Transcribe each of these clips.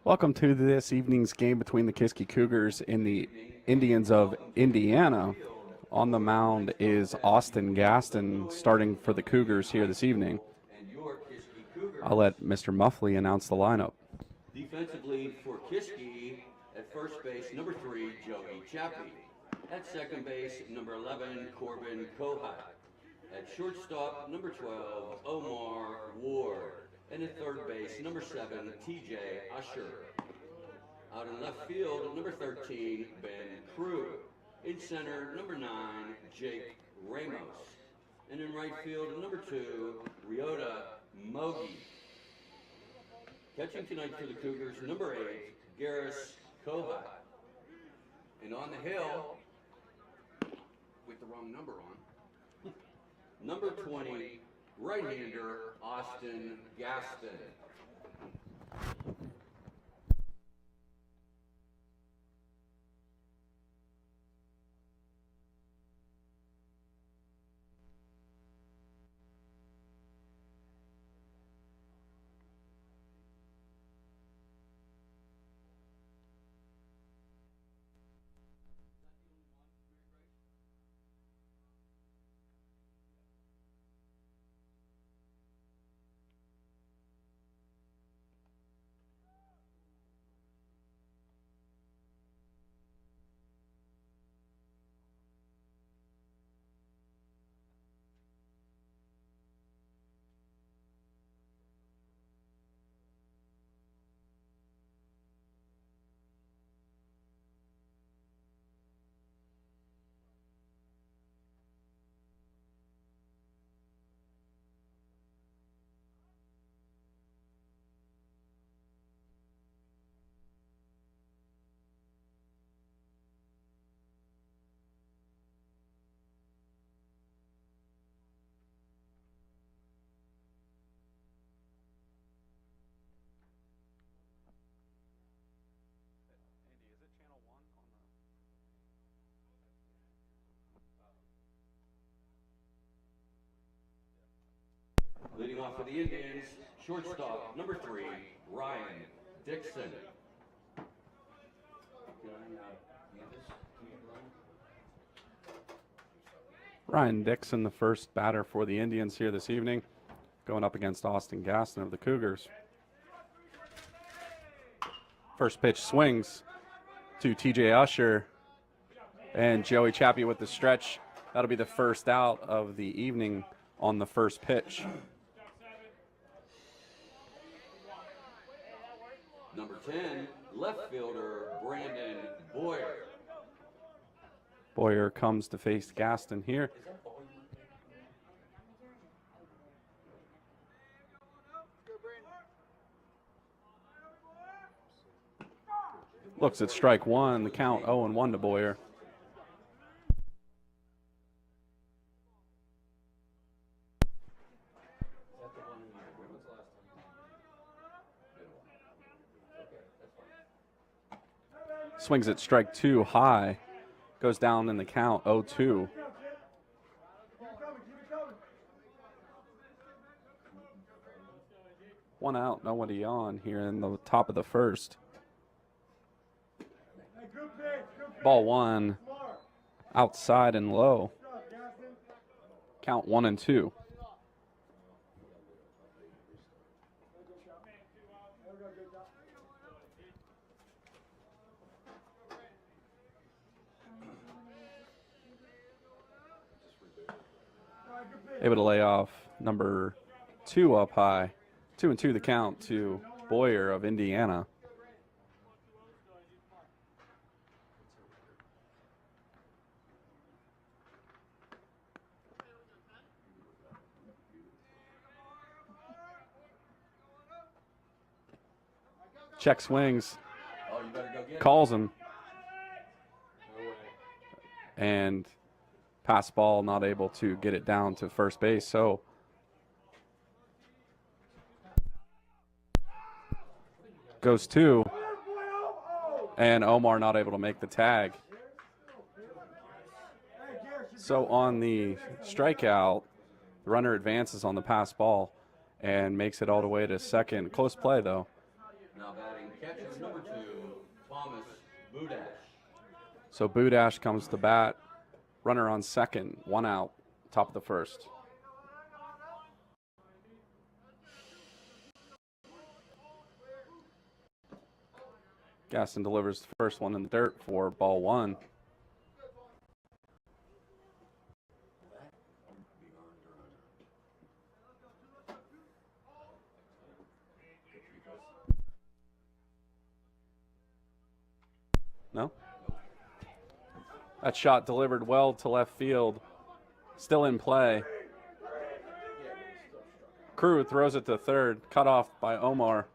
Welcome to this evening's game between the Kiski Cougars and the Indians of Indiana. On the mound is Austin Gaston starting for the Cougars here this evening. I'll let Mr. Muffley announce the lineup. Defensively for Kiski, at first base, number 3, Joey Chappie. At second base, number 11, Corbin Kohut. At shortstop, number 12, Omar Ward. And at third base, number 7, TJ Usher. Out in left field, number 13, Ben Crew. In center, number 9, Jake Ramos. And in right field, number 2, Ryota Mogi. Catching tonight for the Cougars, number 8, Garris Kohut. And on the hill, with the wrong number on, number 20, right-hander Austin Gaston. Leading off for the Indians, shortstop, number 3, Ryan Dixon. Ryan Dixon, the first batter for the Indians here this evening, going up against Austin Gaston of the Cougars. First pitch swings to TJ Usher, and Joey Chappie with the stretch. That'll be the first out of the evening on the first pitch. Number 10, left fielder Brandon Boyer. Boyer comes to face Gaston here. Looks at strike one, the count 0-1 to Boyer. Swings at strike 2 high, goes down in the count 0-2. One out, nobody on here in the top of the first. Ball 1, outside and low. Count 1-2. Able to lay off number 2 up high. 2-2 the count to Boyer of Indiana. Check swings, calls him, and pass ball, not able to get it down to first base. So goes 2, and Omar not able to make the tag. So on the strikeout, the runner advances on the pass ball and makes it all the way to second. Close play, though. Now batting catcher, number 2, Thomas Budash. So Budash comes to bat. Runner on second, 1 out, top of the first. Gaston delivers the first one in the dirt for ball 1. No? That shot delivered well to left field. Still in play. Crew throws it to third, cut off by Omar.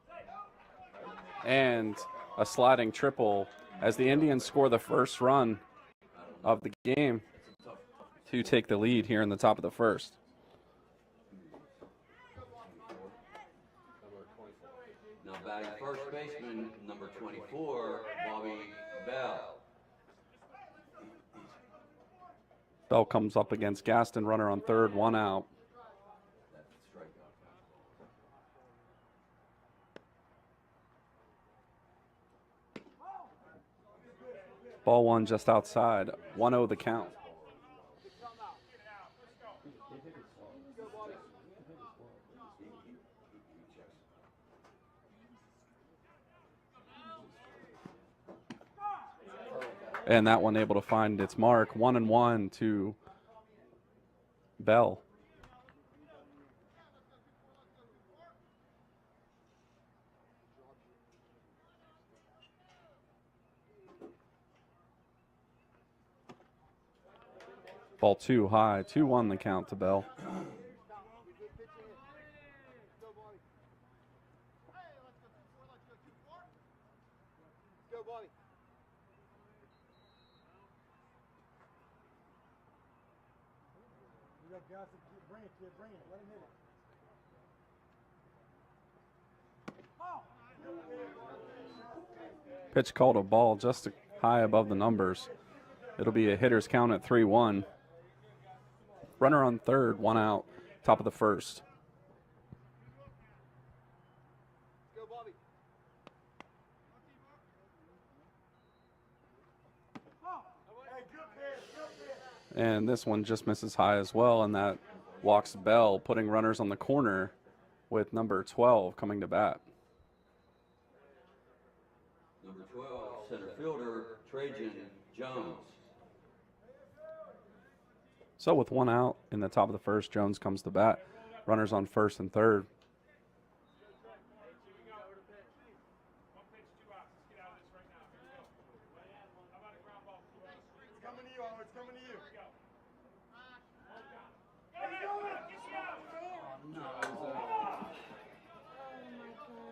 And a sliding triple as the Indians score the first run of the game to take the lead here in the top of the first. Now batting first baseman, number 24, Bobby Bell. Bell comes up against Gaston, runner on third, 1 out. Ball 1 just outside, 1-0 the count. And that one able to find its mark, 1-1 to Bell. Ball 2 high, 2-1 the count to Bell. Pitch called a ball just high above the numbers. It'll be a hitter's count at 3-1. Runner on third, 1 out, top of the first. And this one just misses high as well, and that walks Bell, putting runners on the corner with number 12 coming to bat. Number 12, center fielder, Trajan Jones. So with 1 out in the top of the first, Jones comes to bat. Runners on first and third.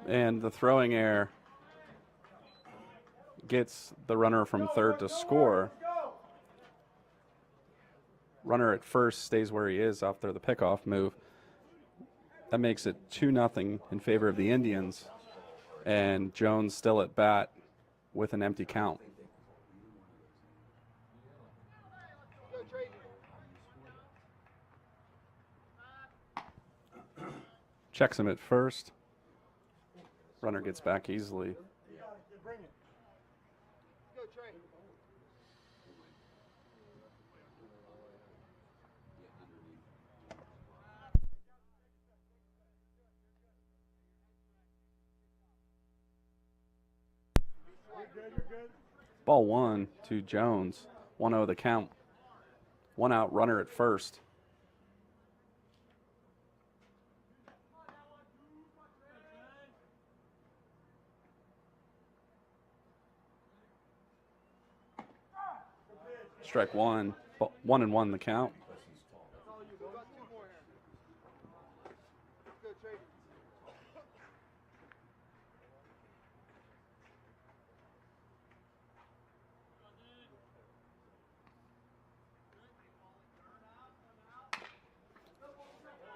And the throwing error gets the runner from third to score. Runner at first stays where he is after the pickoff move. That makes it 2-0 in favor of the Indians. And Jones still at bat with an empty count. Checks him at first. Runner gets back easily. Ball 1 to Jones. 1-0 the count. 1 out, runner at first. Strike 1. 1-1 the count.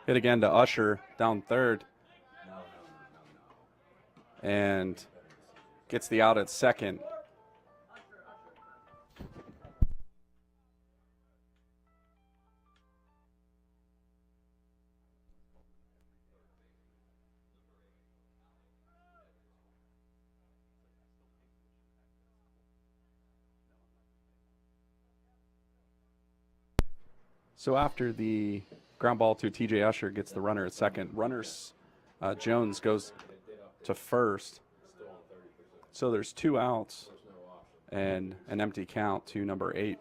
Hit again to Usher down third. And gets the out at second. So after the ground ball to TJ Usher gets the runner at second, Jones goes to first. So there's 2 outs and an empty count to number 8.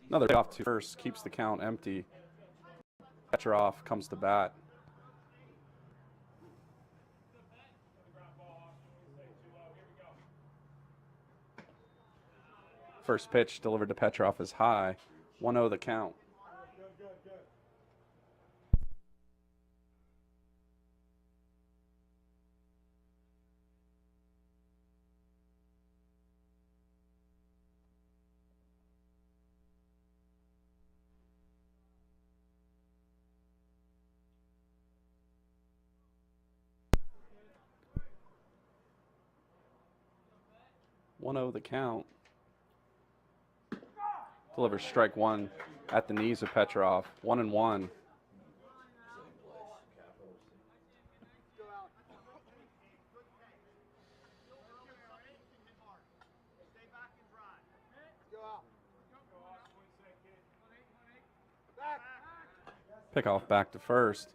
Another off to first, keeps the count empty. Petrov comes to bat. First pitch delivered to Petrov is high. 1-0 the count. The count. Delivers strike 1 at the knees of Petrov. 1-1. Pickoff back to first.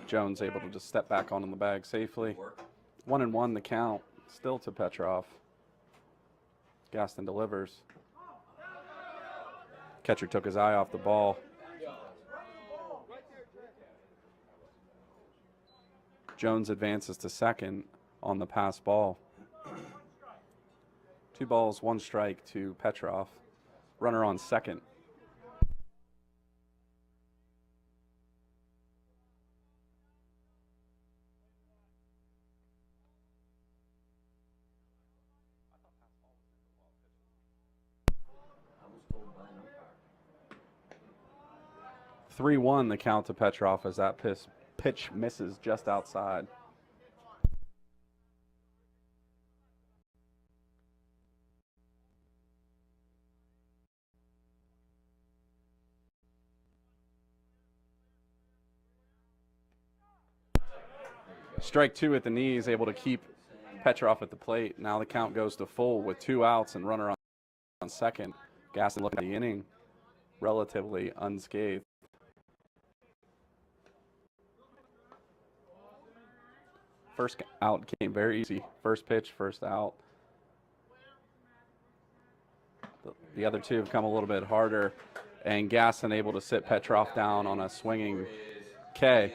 Jones able to just step back on the bag safely. 1-1 the count. Still to Petrov. Gaston delivers. Catcher took his eye off the ball. Jones advances to second on the pass ball. 2 balls, 1 strike to Petrov. Runner on second. I was told by an umpire. 3-1 the count to Petrov as that pitch misses just outside. Strike 2 at the knees, able to keep Petrov at the plate. Now the count goes to full with 2 outs and runner on second. Gaston looking at the inning relatively unscathed. First out came very easy. First pitch, first out. The other 2 have come a little bit harder, and Gaston able to sit Petrov down on a swinging K.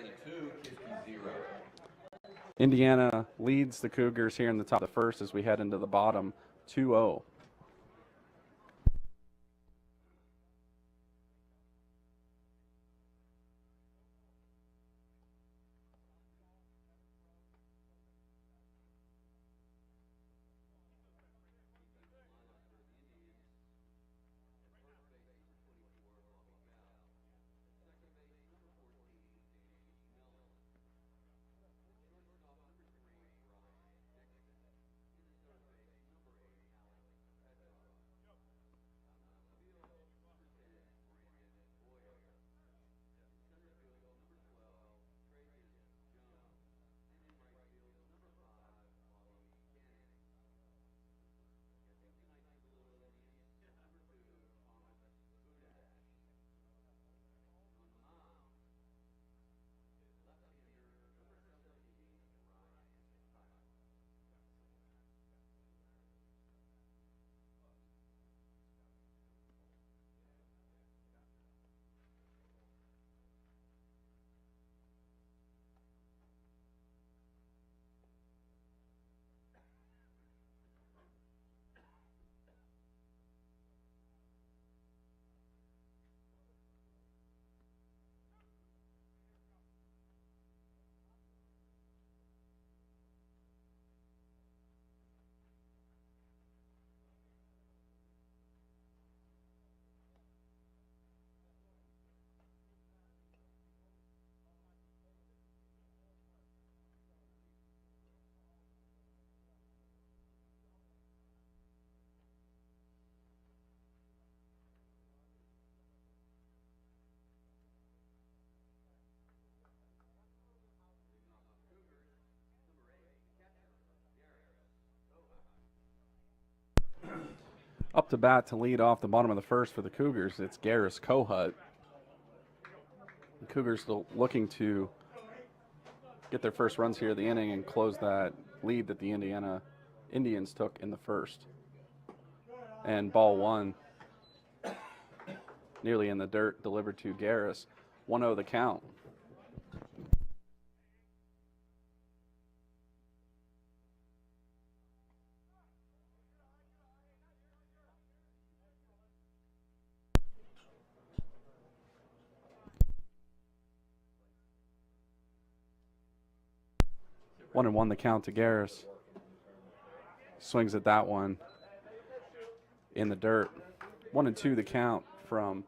Indiana leads the Cougars here in the top of the first as we head into the bottom, 2-0. Up to bat to lead off the bottom of the first for the Cougars, it's Garris Kohut. The Cougars still looking to get their first runs here of the inning and close that lead that the Indiana Indians took in the first. And ball one, nearly in the dirt, delivered to Garris. 1-0 the count. One and one the count to Garris. Swings at that one in the dirt. 1-2 the count from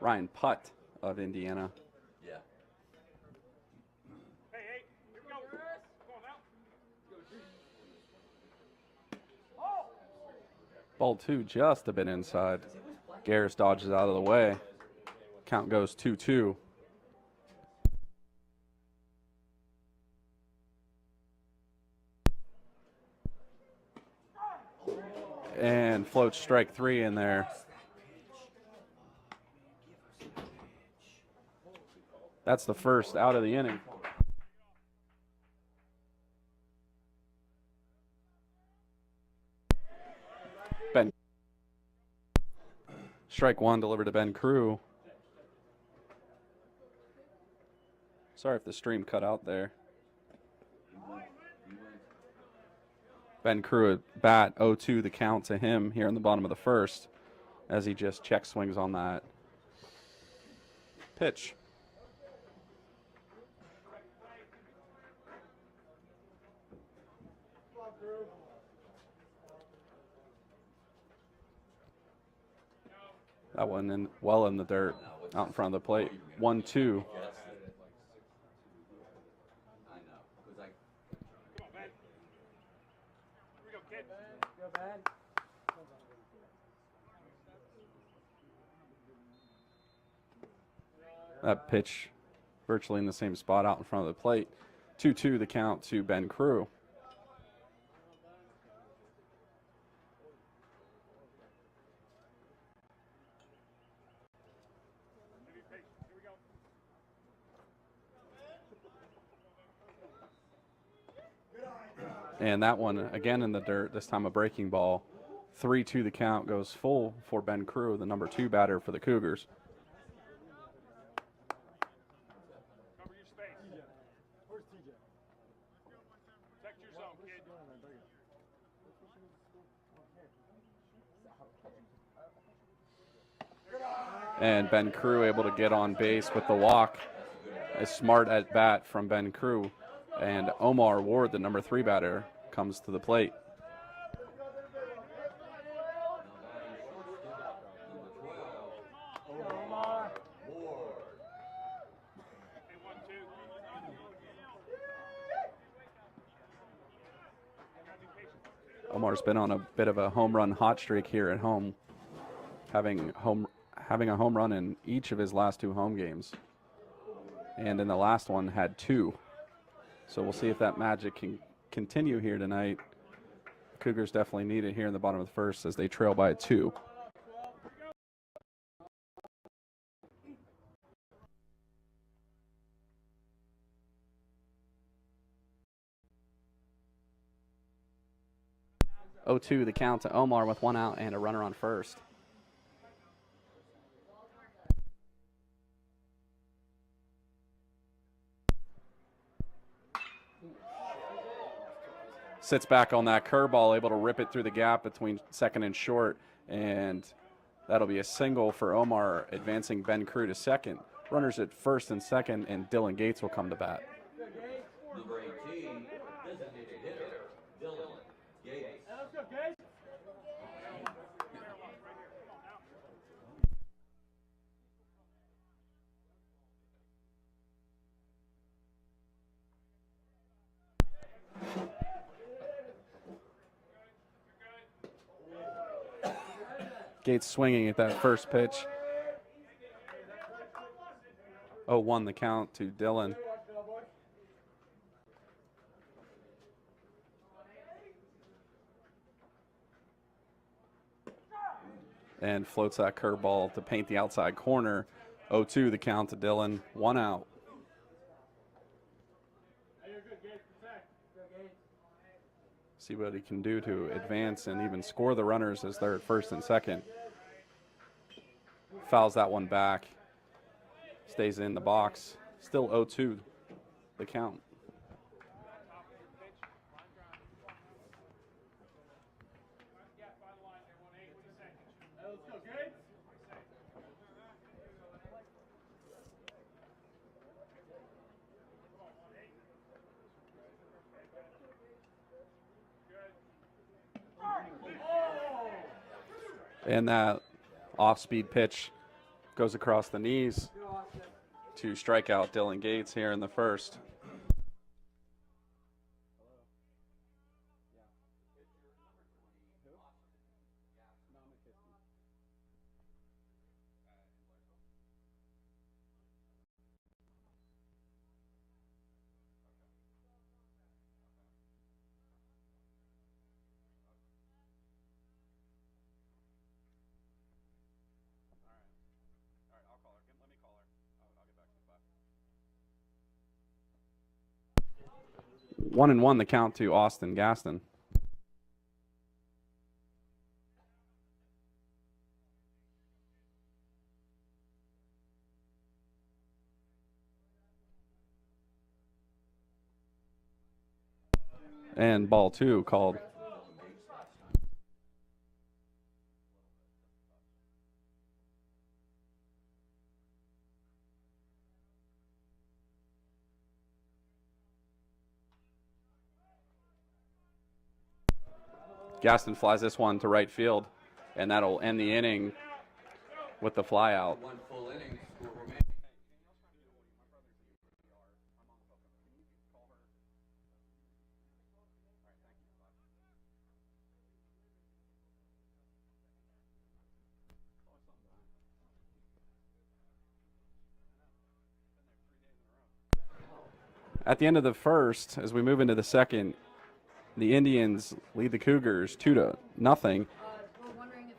Ryan Putt of Indiana. Yeah. Ball two just a bit inside. Garris dodges out of the way. Count goes 2-2. And floats strike three in there. That's the first out of the inning. Ben. Strike one delivered to Ben Crew. Sorry if the stream cut out there. Ben Crew at bat, 0-2 the count to him here in the bottom of the first as he just check swings on that pitch. That one well in the dirt out in front of the plate. 1-2. That pitch virtually in the same spot out in front of the plate. 2-2 the count to Ben Crew. And that one again in the dirt, this time a breaking ball. 3-2 the count goes full for Ben Crew, the number 2 batter for the Cougars. And Ben Crew able to get on base with the walk. A smart at bat from Ben Crew. And Omar Ward, the number 3 batter, comes to the plate. Omar's been on a bit of a home run hot streak here at home, having a home run in each of his last 2 home games. And in the last one had 2. So we'll see if that magic can continue here tonight. Cougars definitely need it here in the bottom of the first as they trail by 2. Oh, 2 the count to Omar with 1 out and a runner on first. Sits back on that curveball, able to rip it through the gap between second and short, and that'll be a single for Omar, advancing Ben Crew to second. Runners at first and second, and Dylan Gates will come to bat. Number 18, designated hitter, Dylan Gates. Let's go, Gates. Gates swinging at that first pitch. 0-1 the count to Dylan. and floats that curveball to paint the outside corner. 0-2 the count to Dylan, 1 out. See what he can do to advance and even score the runners as they're at first and second. Fouls that one back. Stays in the box. Still 0-2 the count. And that off-speed pitch goes across the knees to strike out Dylan Gates here in the first. One and one the count to Austin Gaston. And ball 2 called. Gaston flies this one to right field, and that'll end the inning with the fly out. One full inning. Score remaining. At the end of the first, as we move into the second, the Indians lead the Cougars 2-0. We're wondering if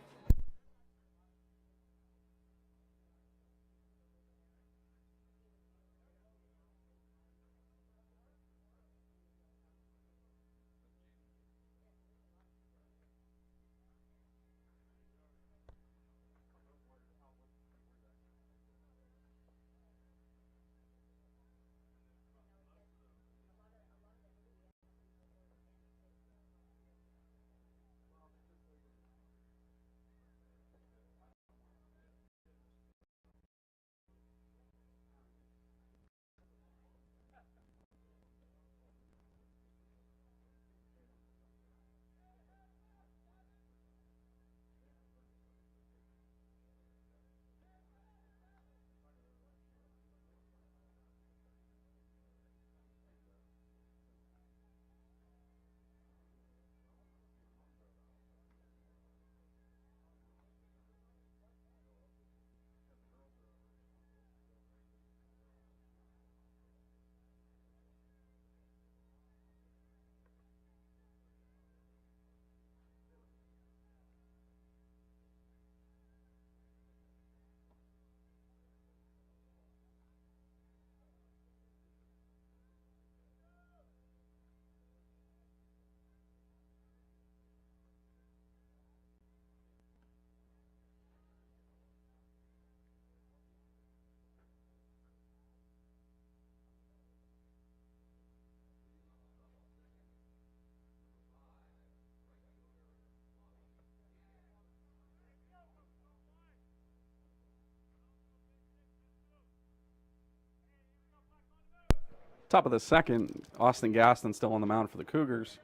Top of the second, Austin Gaston still on the mound for the Cougars.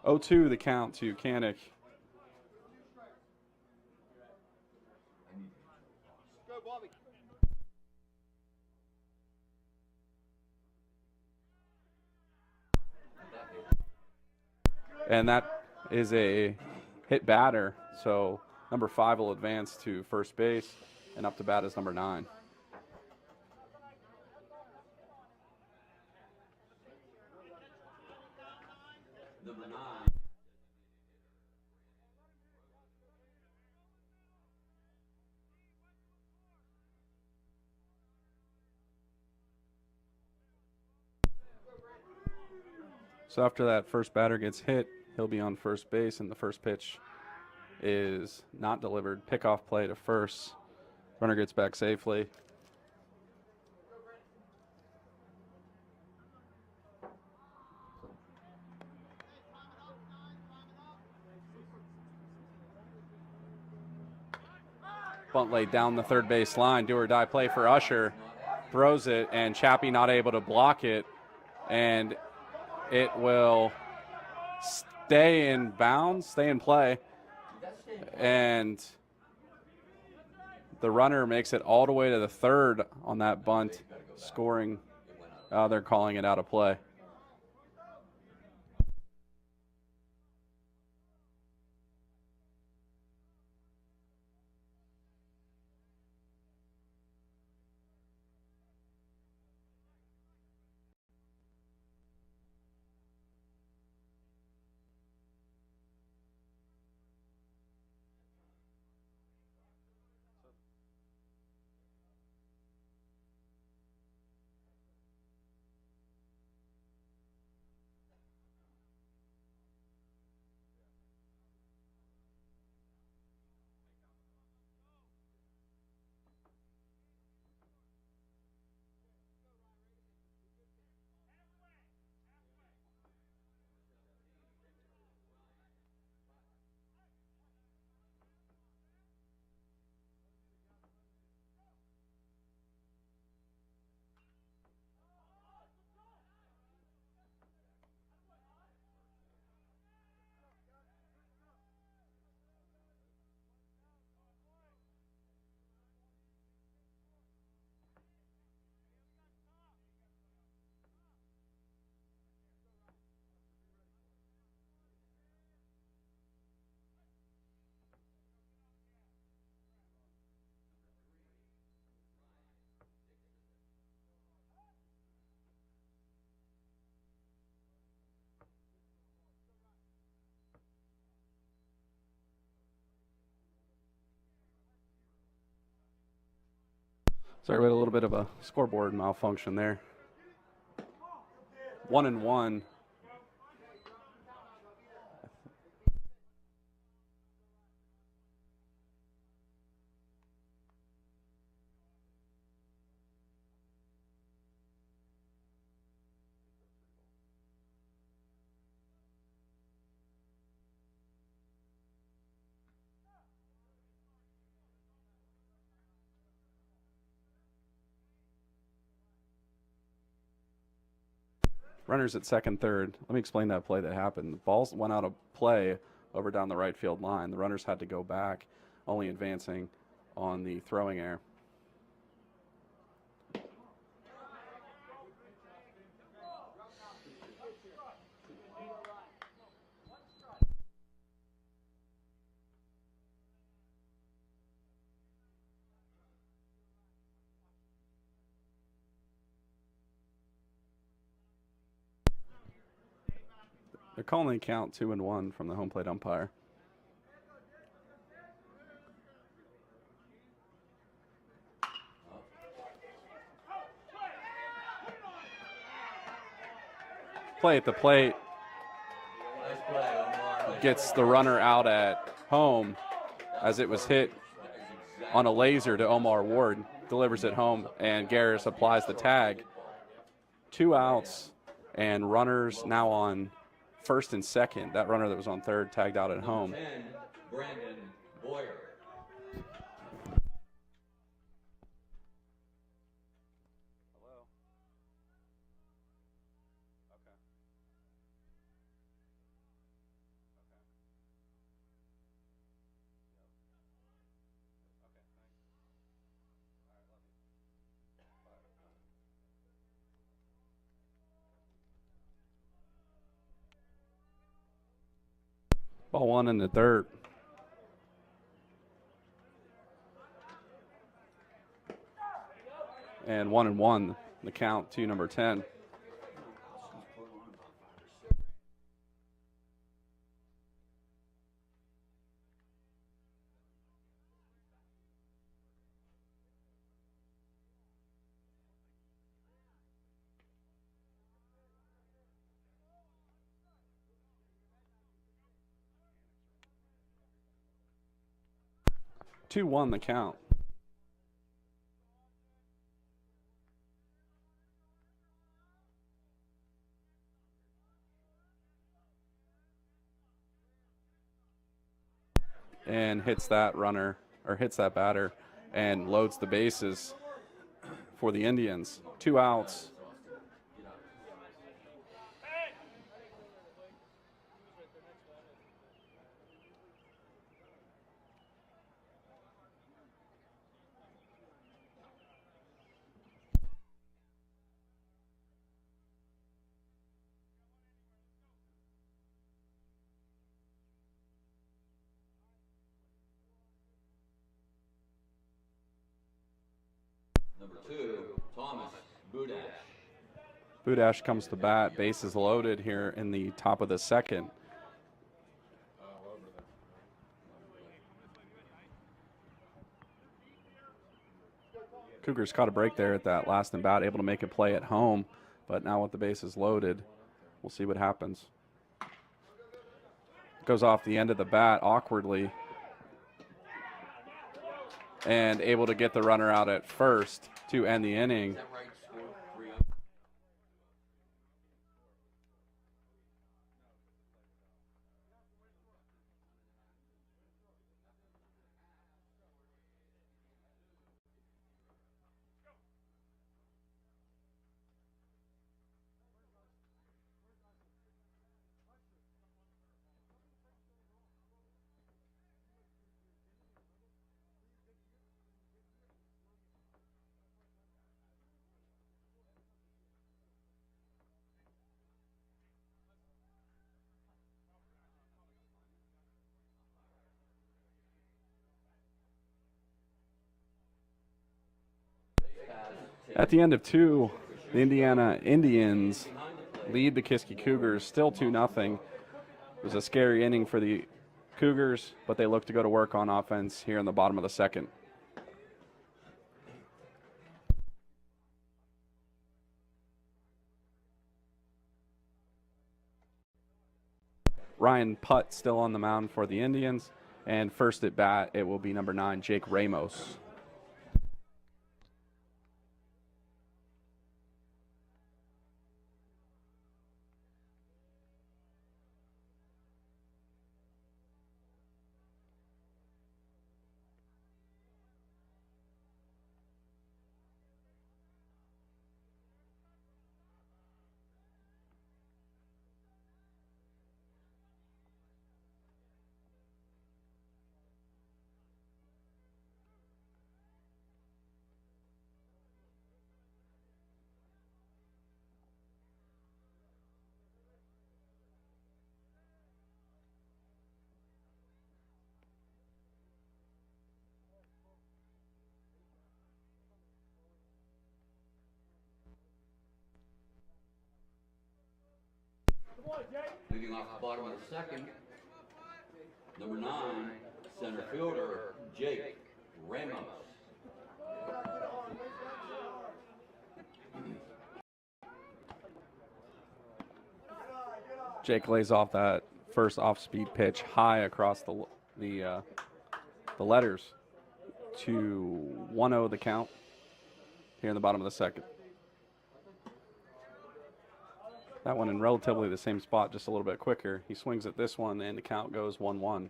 Oh, 2 the count to Kanik. And that is a hit batter. So number 5 will advance to first base, and up to bat is number 9. Number 9. So after that first batter gets hit, he'll be on first base, and the first pitch is not delivered. Pickoff play to first. Runner gets back safely. Bunt laid down the third base line. Do or die play for Usher. Throws it, and Chappie not able to block it. And it will stay in bounds, stay in play. And the runner makes it all the way to the third on that bunt, scoring. They're calling it out of play. Sorry, we had a little bit of a scoreboard malfunction there. 1-1. Runners at second, third. Let me explain that play that happened. The ball went out of play over down the right field line. The runners had to go back, only advancing on the throwing error. They're calling the count 2-1 from the home plate umpire. Play at the plate Nice play, Omar. gets the runner out at home as it was hit on a laser to Omar Ward. Delivers it home, and Garris applies the tag. 2 outs, and runners now on first and second. That runner that was on third tagged out at home. 10, Brandon Boyer. Ball one in the dirt. And 1-1, the count to number 10. Two one the count. And hits that runner, or hits that batter, and loads the bases for the Indians. 2 outs. Number 2, Thomas Budash. Budash comes to bat. Bases loaded here in the top of the second. Cougars caught a break there at that last and bat, able to make a play at home. But now with the bases loaded, we'll see what happens. Goes off the end of the bat awkwardly. And able to get the runner out at first to end the inning. Is that right? Score 3-0. At the end of 2, the Indiana Indians lead the Kiski Cougars still 2-0. It was a scary inning for the Cougars, but they look to go to work on offense here in the bottom of the second. Ryan Putt still on the mound for the Indians, and first at bat it will be number 9, Jake Ramos. Leading off the bottom of the second, number 9, center fielder Jake Ramos. Jake lays off that first off-speed pitch high across the letters to 1-0 the count here in the bottom of the second. That one in relatively the same spot, just a little bit quicker. He swings at this one, and the count goes 1-1.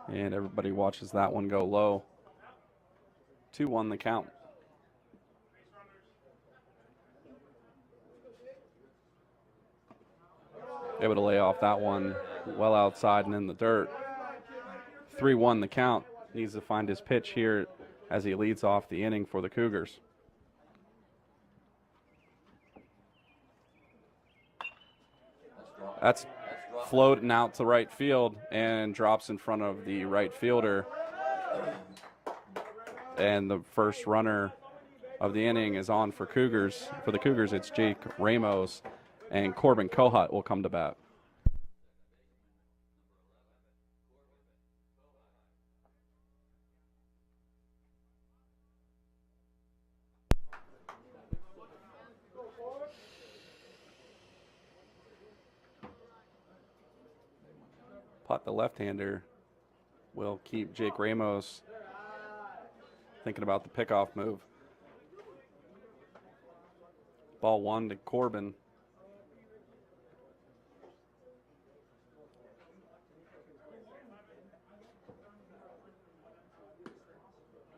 And everybody watches that one go low. 2-1 the count. Able to lay off that one well outside and in the dirt. 3-1 the count. Needs to find his pitch here as he leads off the inning for the Cougars. That's floating out to right field and drops in front of the right fielder. And the first runner of the inning is on for Cougars. For the Cougars, it's Jake Ramos, and Corbin Kohut will come to bat. Putt, the left-hander, will keep Jake Ramos thinking about the pickoff move. Ball 1 to Corbin.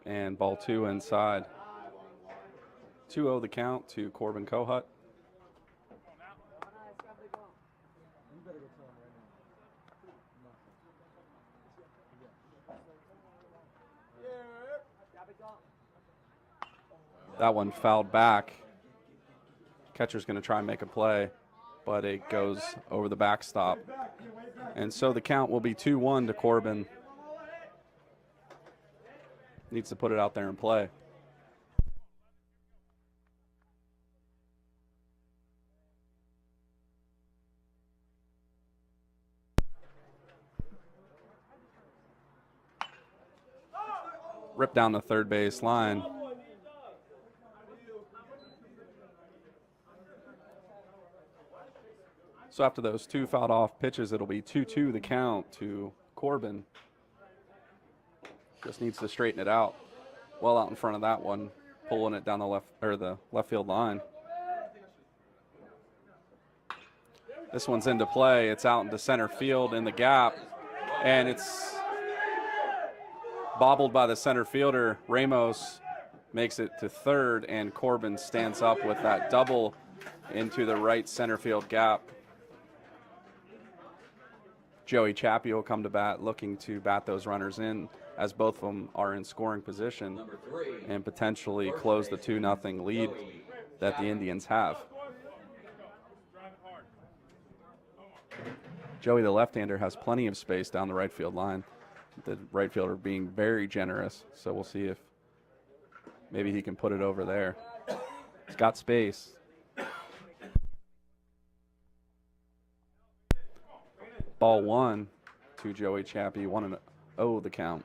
And ball 2 inside. 2-0 the count to Corbin Kohut. That one fouled back. Catcher's going to try and make a play, but it goes over the backstop. And so the count will be 2-1 to Corbin. Needs to put it out there and play. Rip down the third base line. So after those 2 fouled off pitches, it'll be 2-2 the count to Corbin. Just needs to straighten it out. Well out in front of that one, pulling it down the left field line. This one's into play. It's out into center field in the gap, and it's bobbled by the center fielder. Ramos makes it to third, and Corbin stands up with that double into the right center field gap. Joey Chappie will come to bat, looking to bat those runners in, as both of them are in scoring position, and potentially close the 2-0 lead that the Indians have. Joey, the left-hander, has plenty of space down the right field line. The right fielder being very generous, so we'll see if maybe he can put it over there. He's got space. Ball 1 to Joey Chappie, 1-0 the count.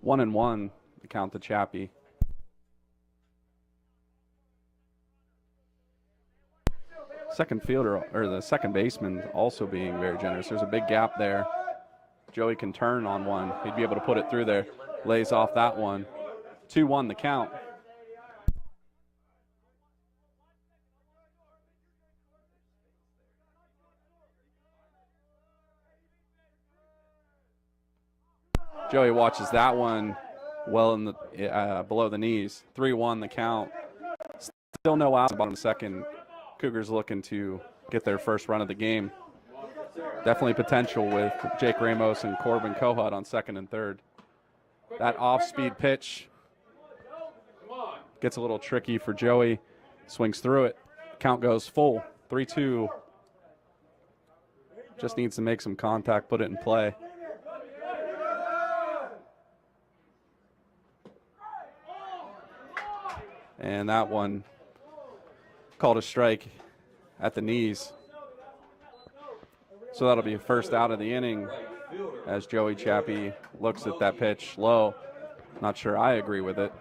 One and one the count to Chappie. Second fielder, or the second baseman, also being very generous. There's a big gap there. Joey can turn on one. He'd be able to put it through there. Lays off that one. 2-1 the count. Joey watches that one well in the below the knees. 3-1 the count. Still no outs in the bottom of the second. Cougars looking to get their first run of the game. Definitely potential with Jake Ramos and Corbin Kohut on second and third. That off-speed pitch gets a little tricky for Joey. Swings through it. Count goes full. 3-2. Just needs to make some contact, put it in play. And that one called a strike at the knees. So that'll be first out of the inning as Joey Chappie looks at that pitch low. Not sure I agree with it.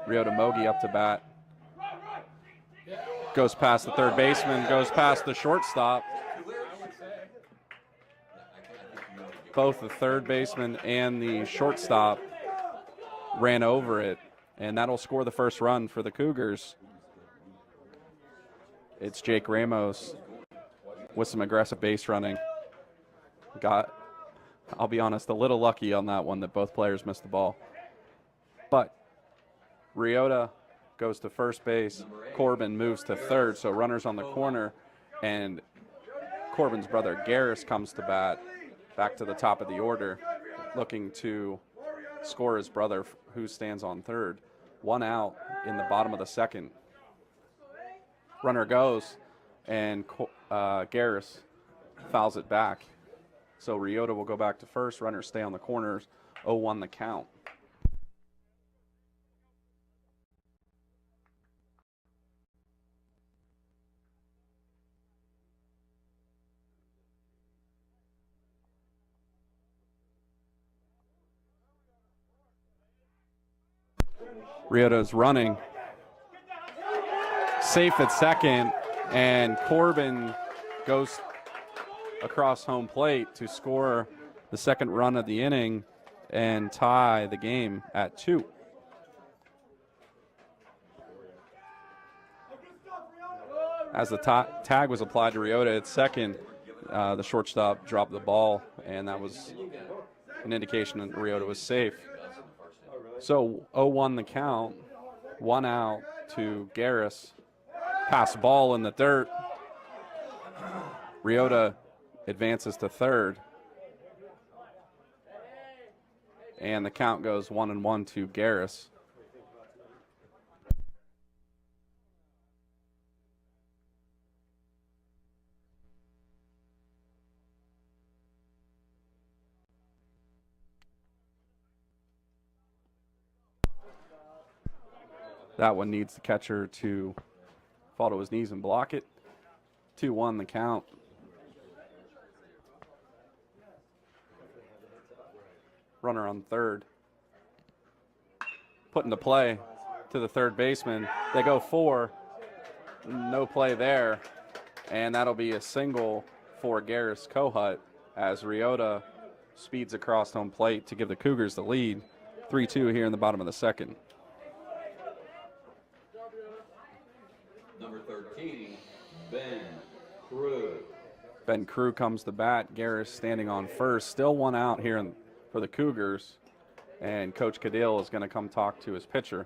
Ryota Mogi up to bat. Goes past the third baseman, goes past the shortstop. Both the third baseman and the shortstop ran over it, and that'll score the first run for the Cougars. It's Jake Ramos with some aggressive base running. I'll be honest, a little lucky on that one that both players missed the ball. But Ryota goes to first base. Corbin moves to third, so runners on the corner, and Corbin's brother Garris comes to bat, back to the top of the order. looking to score his brother, who stands on third. 1 out in the bottom of the second. Runner goes, and Garris fouls it back. So Ryota will go back to first. Runners stay on the corners. 0-1 the count. Ryota's running. Safe at second, and Corbin goes across home plate to score the second run of the inning and tie the game at 2. As the tag was applied to Ryota at second, the shortstop dropped the ball, and that was an indication that Ryota was safe. So 0-1 the count, 1 out to Garris. Pass ball in the dirt. Ryota advances to third. And the count goes 1-1 to Garris. That one needs the catcher to fall to his knees and block it. 2-1 the count. Runner on third. Put into play to the third baseman. They go 4. No play there. And that'll be a single for Garris Kohut as Ryota speeds across home plate to give the Cougars the lead. 3-2 here in the bottom of the second. Number 13, Ben Crew. Ben Crew comes to bat. Garris standing on first. Still 1 out here for the Cougars. And Coach Cadell is going to come talk to his pitcher.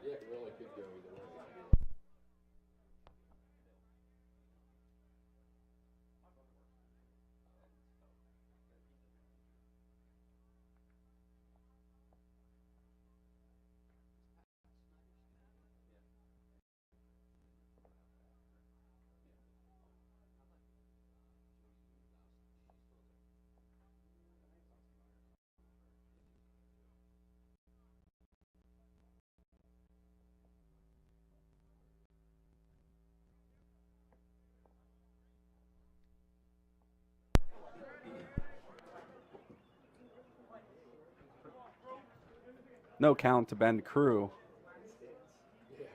No count to Ben Crew.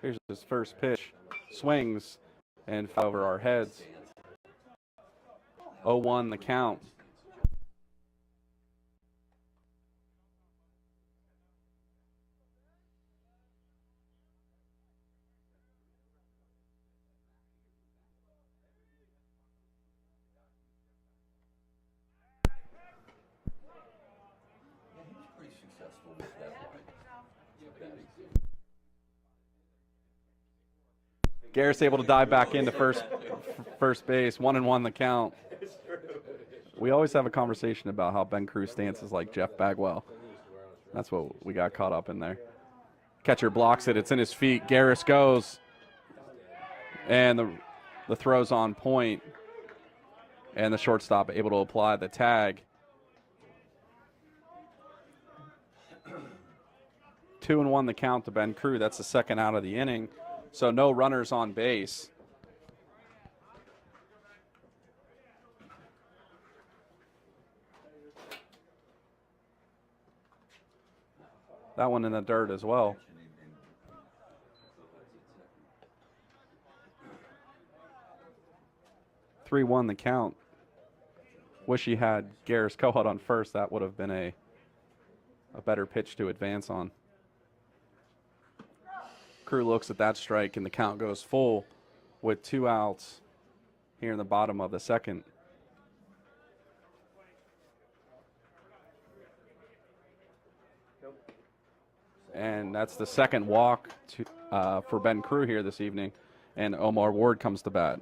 Here's his first pitch. Swings and fell over our heads. 0-1 the count. Pretty successful with that line. Garris able to dive back into first base. 1-1 the count. We always have a conversation about how Ben Crew's stance is like Jeff Bagwell. That's what we got caught up in there. Catcher blocks it. It's in his feet. Garris goes. And the throw's on point. And the shortstop able to apply the tag. 2-1 the count to Ben Crew. That's the second out of the inning. So no runners on base. That one in the dirt as well. Three 3-1 the count. Wish he had Garris Kohut on first. That would have been a better pitch to advance on. Crew looks at that strike, and the count goes full with 2 outs here in the bottom of the second. And that's the second walk for Ben Crew here this evening, and Omar Ward comes to bat.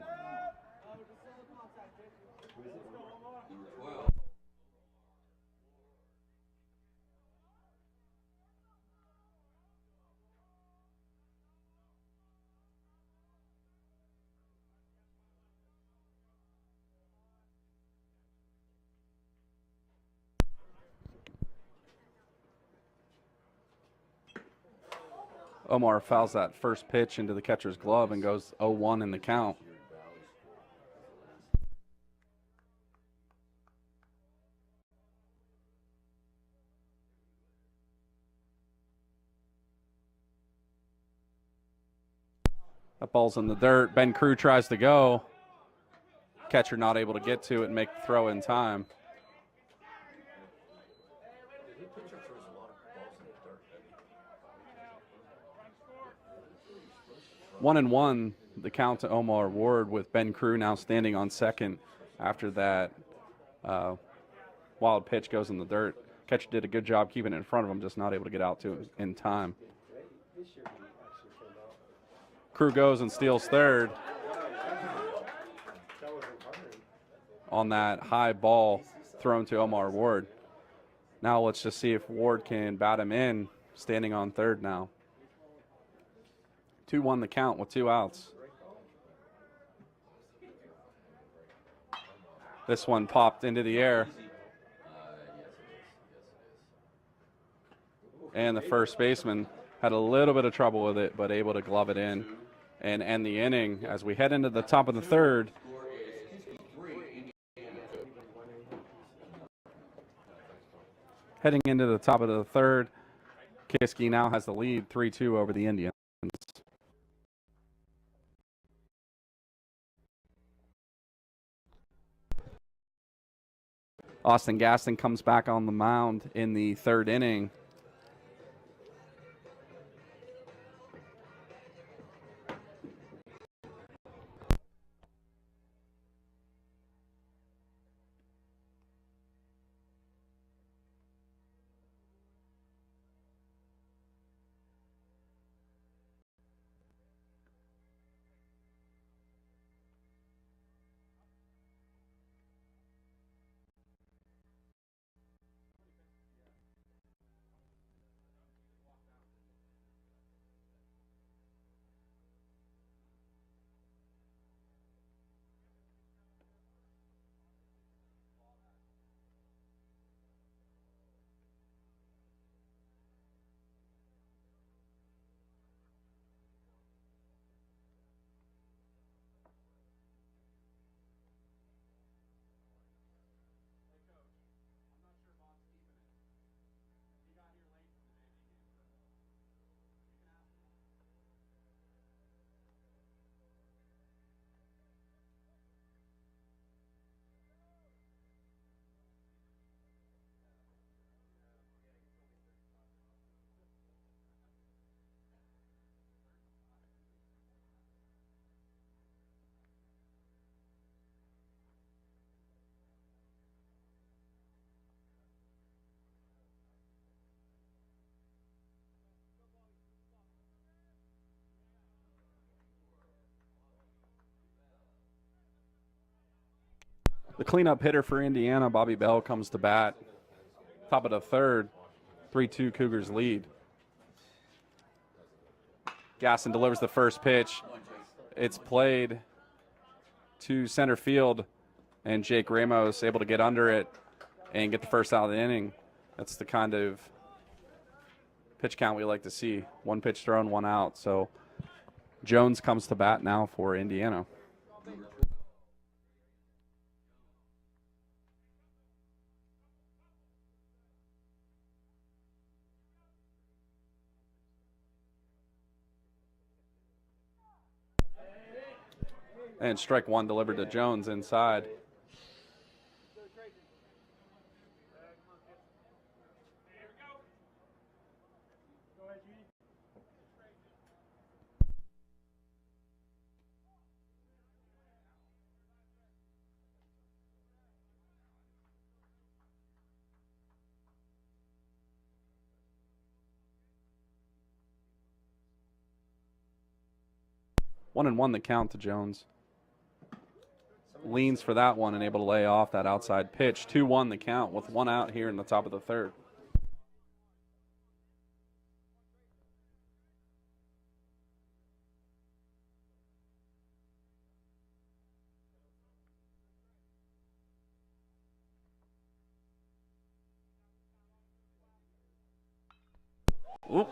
Omar fouls that first pitch into the catcher's glove and goes 0-1 in the count. That ball's in the dirt. Ben Crew tries to go. Catcher not able to get to it and make the throw in time. One and one, the count to Omar Ward, with Ben Crew now standing on second after that wild pitch goes in the dirt. Catcher did a good job keeping it in front of him, just not able to get out to it in time. Crew goes and steals third on that high ball thrown to Omar Ward. Now let's just see if Ward can bat him in, standing on third now. 2-1 the count with 2 outs. This one popped into the air. And the first baseman had a little bit of trouble with it, but able to glove it in and end the inning as we head into the top of the third. Heading into the top of the third, Kiski now has the lead 3-2 over the Indians. Austin Gaston comes back on the mound in the third inning. The cleanup hitter for Indiana, Bobby Bell, comes to bat. Top of the third, 3-2 Cougars lead. Gaston delivers the first pitch. It's played to center field, and Jake Ramos able to get under it and get the first out of the inning. That's the kind of pitch count we like to see. 1 pitch thrown, 1 out. So Jones comes to bat now for Indiana. And strike 1 delivered to Jones inside. One and one the count to Jones. Leans for that one and able to lay off that outside pitch. 2-1 the count with 1 out here in the top of the third. Oop.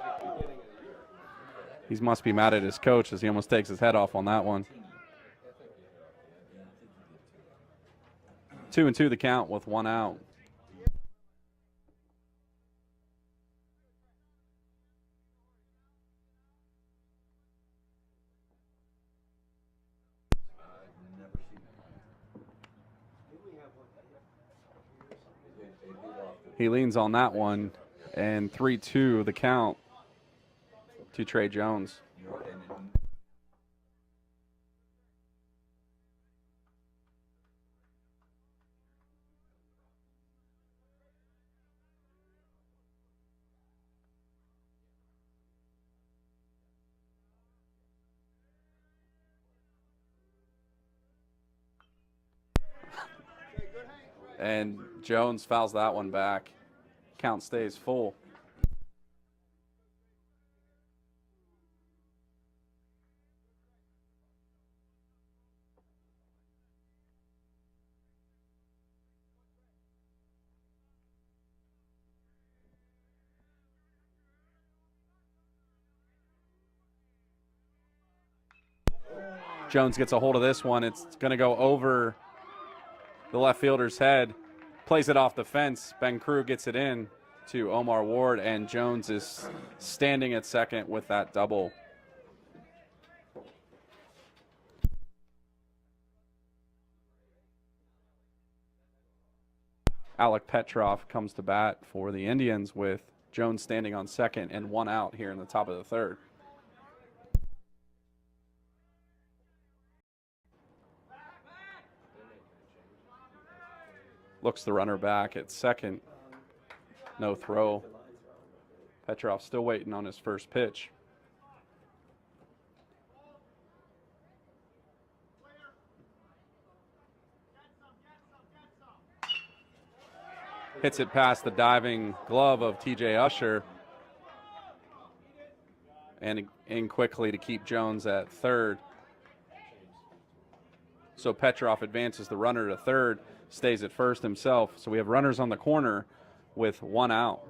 He must be mad at his coach as he almost takes his head off on that one. 2-2 the count with one out. He leans on that one, and 3-2 the count to Trey Jones. And Jones fouls that one back. Count stays full. Jones gets a hold of this one. It's going to go over the left fielder's head. Plays it off the fence. Ben Crew gets it in to Omar Ward, and Jones is standing at second with that double. Alec Petrov comes to bat for the Indians with Jones standing on second and one out here in the top of the third. Looks the runner back at second. No throw. Petrov still waiting on his first pitch. Hits it past the diving glove of TJ Usher. And in quickly to keep Jones at third. So Petrov advances the runner to third, stays at first himself. So we have runners on the corner with one out.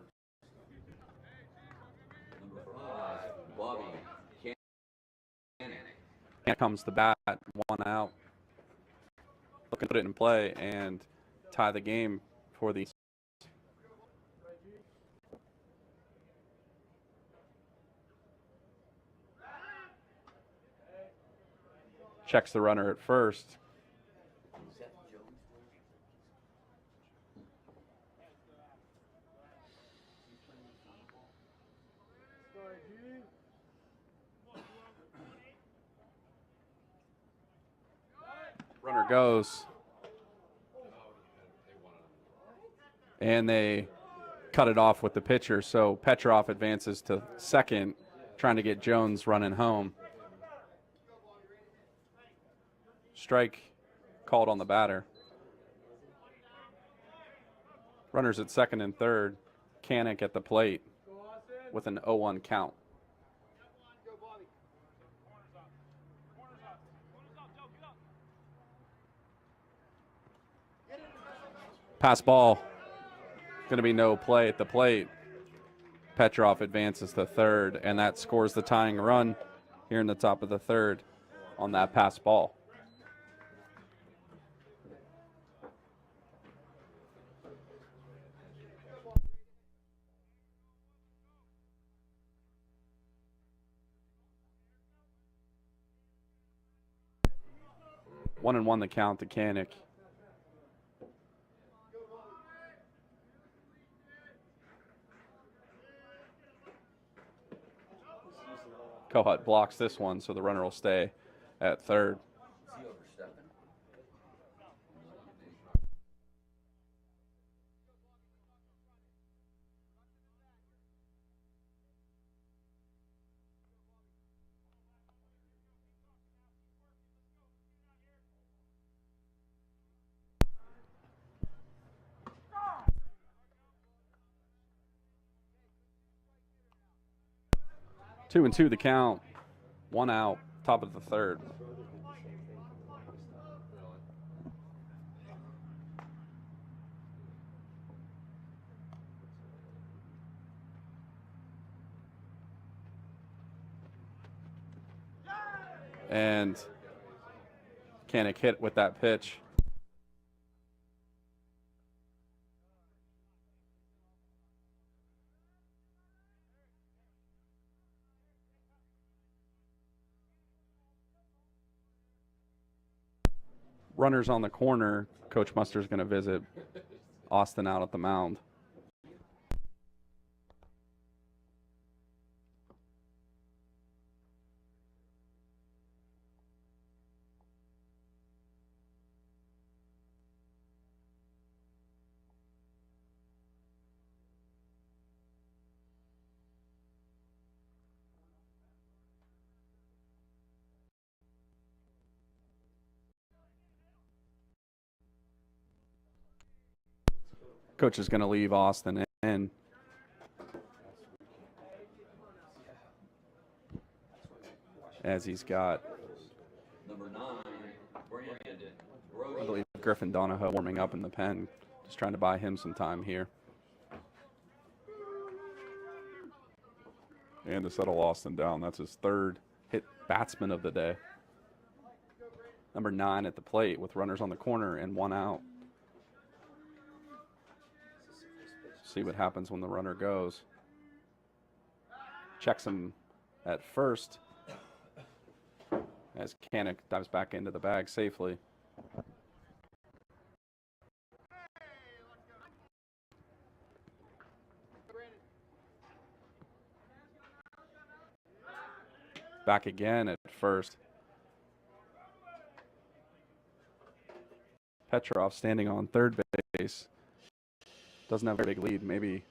Here comes the bat, one out. Looking to put it in play and tie the game for the. Checks the runner at first. Runner goes. And they cut it off with the pitcher. So Petrov advances to second, trying to get Jones running home. Strike called on the batter. Runners at second and third. Canick at the plate with an 0-1 count. Pass ball. Going to be no play at the plate. Petrov advances to third, and that scores the tying run here in the top of the third on that pass ball. One and one the count to Canick. Kohut blocks this one, so the runner will stay at third. Two and two the count. One out, top of the third. And Kanik hit with that pitch. Runners on the corner. Coach Muster's going to visit Austin out at the mound. Coach is going to leave Austin in. As he's got, Number 9, Brandon. I believe, Griffin Donahoe warming up in the pen. Just trying to buy him some time here. And to settle Austin down, that's his third hit batsman of the day. Number 9 at the plate with runners on the corner and 1 out. See what happens when the runner goes. Checks him at first as Kanik dives back into the bag safely. Back again at first. Petrov standing on third base. Doesn't have a big lead, maybe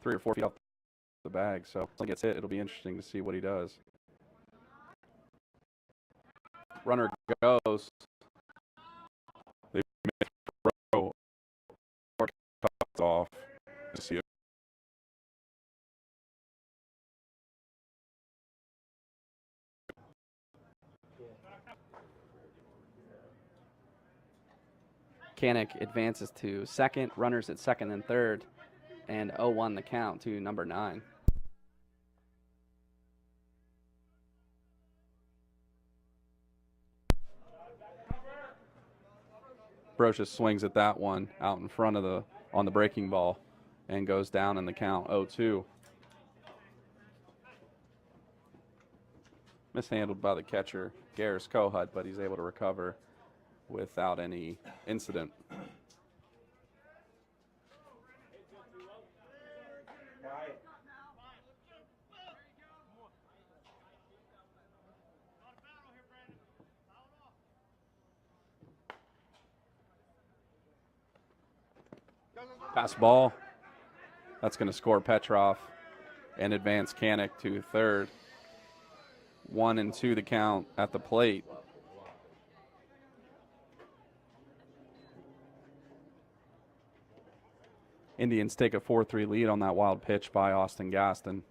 3 or 4 feet off the bag. So if he gets hit, it'll be interesting to see what he does. Runner goes. They make a throw. Or cuts off. To see it. Kanik advances to second, runners at second and third, and 0-1 the count to number 9. Brocious swings at that one out in front of on the breaking ball and goes down in the count 0-2. Mishandled by the catcher, Garris Kohut, but he's able to recover without any incident. Pass ball. That's going to score Petrov and advance Kanik to third. 1-2 the count at the plate. Indians take a 4-3 lead on that wild pitch by Austin Gaston.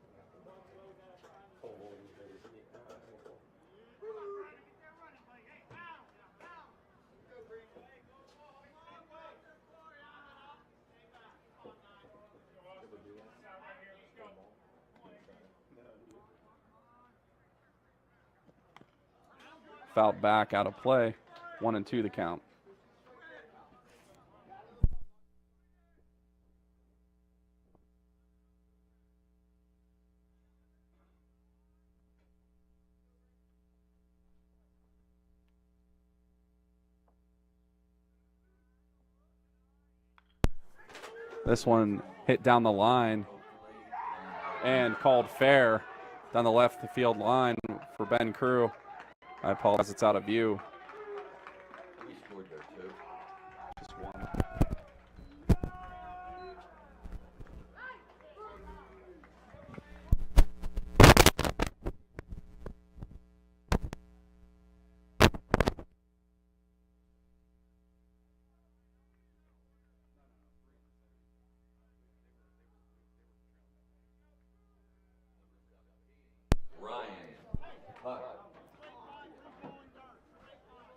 Fouled back, out of play. 1-2 the count. This one hit down the line and called fair down the left field line for Ben Crew. I apologize, it's out of view. He scored there too. Just one.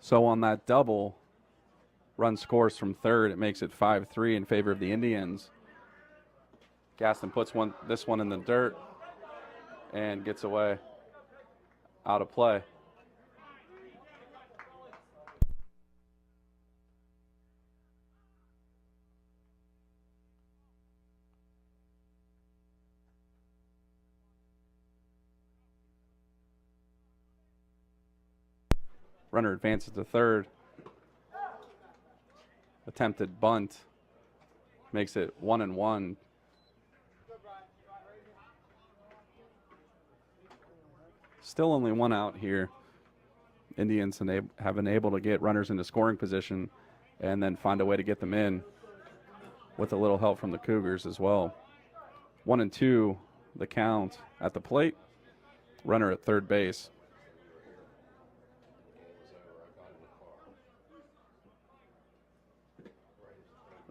So on that double, run scores from third. It makes it 5-3 in favor of the Indians. Gaston puts this one in the dirt and gets away, out of play. Runner advances to third. Attempted bunt makes it 1-1. Still only one out here. Indians have been able to get runners into scoring position and then find a way to get them in with a little help from the Cougars as well. 1-2, the count at the plate. Runner at third base.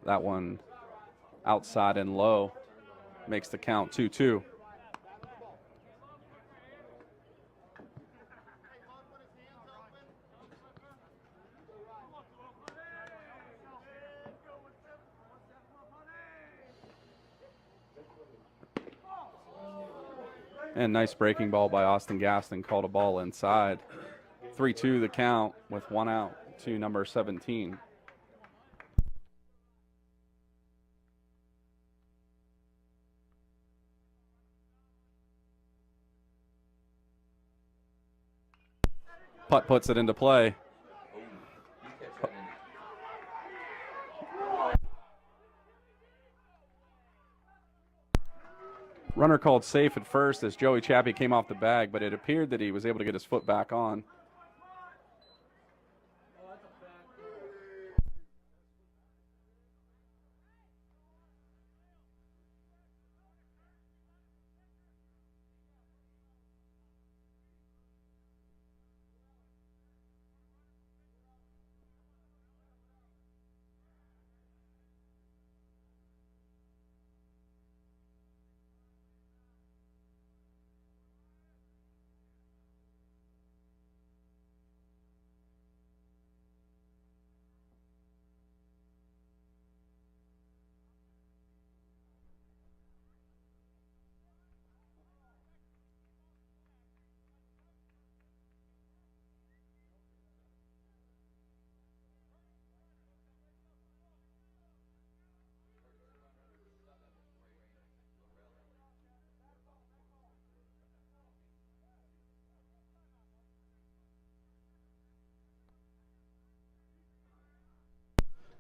That one outside and low makes the count 2-2. And nice breaking ball by Austin Gaston, called a ball inside. 3-2 the count with one out to number 17. Putt puts it into play. Runner called safe at first as Joey Chappie came off the bag, but it appeared that he was able to get his foot back on.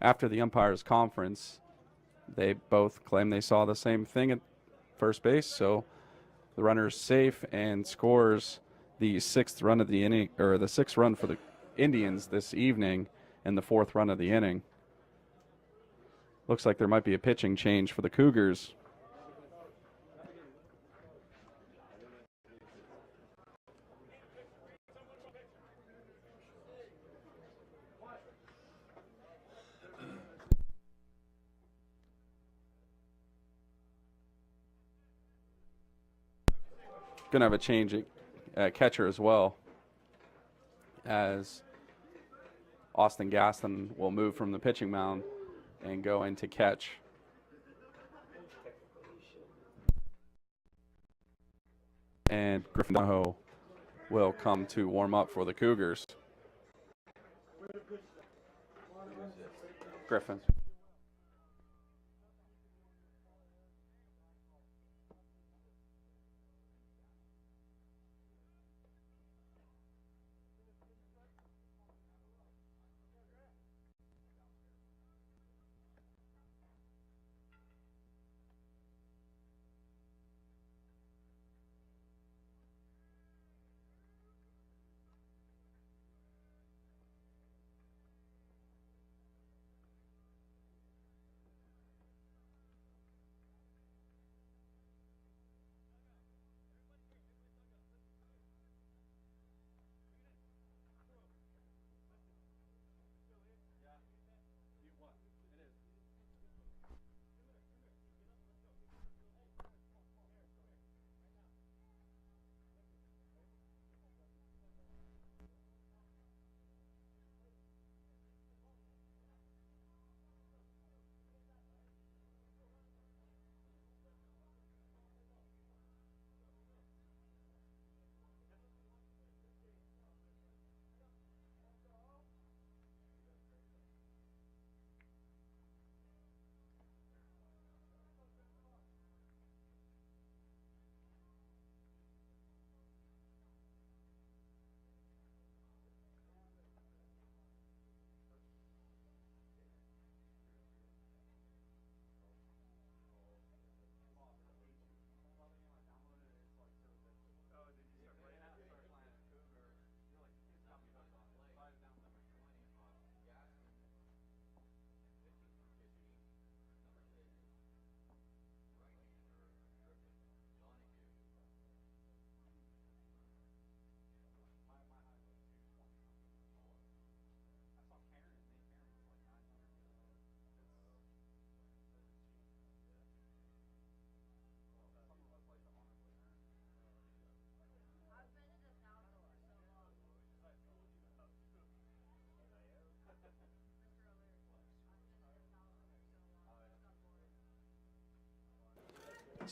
After the umpires' conference, they both claim they saw the same thing at first base, so the runner is safe and scores the sixth run of the inning, or the sixth run for the Indians this evening, and the fourth run of the inning. Looks like there might be a pitching change for the Cougars. Going to have a change at catcher as well, as Austin Gaston will move from the pitching mound and go into catch. And Griffin Donahoe will come to warm up for the Cougars. Griffin.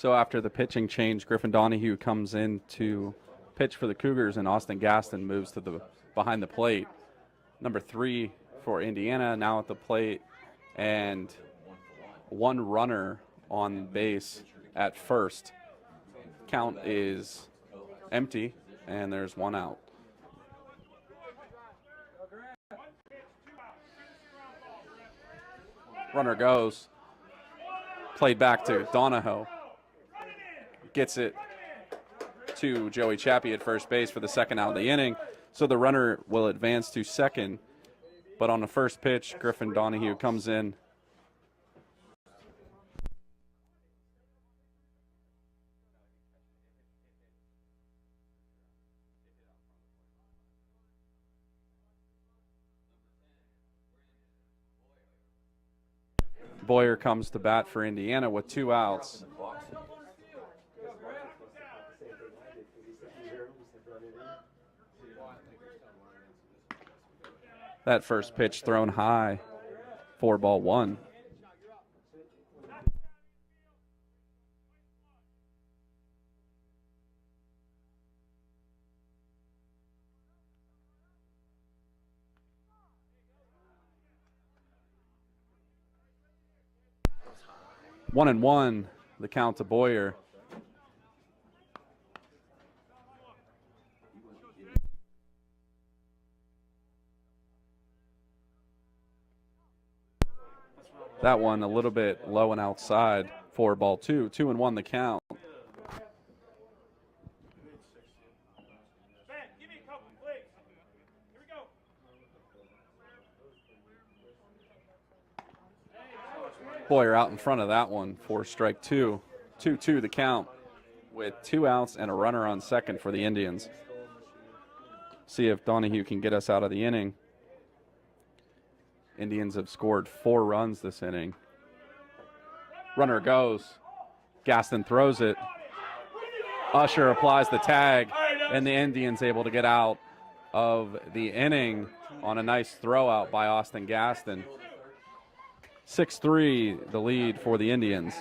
So after the pitching change, Griffin Donahue comes in to pitch for the Cougars, and Austin Gaston moves to the behind the plate. Number 3 for Indiana now at the plate, and one runner on base at first. Count is empty, and there's one out. Runner goes. Played back to Donahoe. Gets it to Joey Chappie at first base for the second out of the inning. So the runner will advance to second. But on the first pitch, Griffin Donahue comes in. Boyer comes to bat for Indiana with 2 outs. That first pitch thrown high, 4-1. One and one, the count to Boyer. That one a little bit low and outside. 4-2, 2-1 the count. Boyer out in front of that one for strike 2. 2-2 the count with 2 outs and a runner on second for the Indians. See if Donahue can get us out of the inning. Indians have scored 4 runs this inning. Runner goes. Gaston throws it. Usher applies the tag, and the Indians able to get out of the inning on a nice throw out by Austin Gaston. 6-3 the lead for the Indians.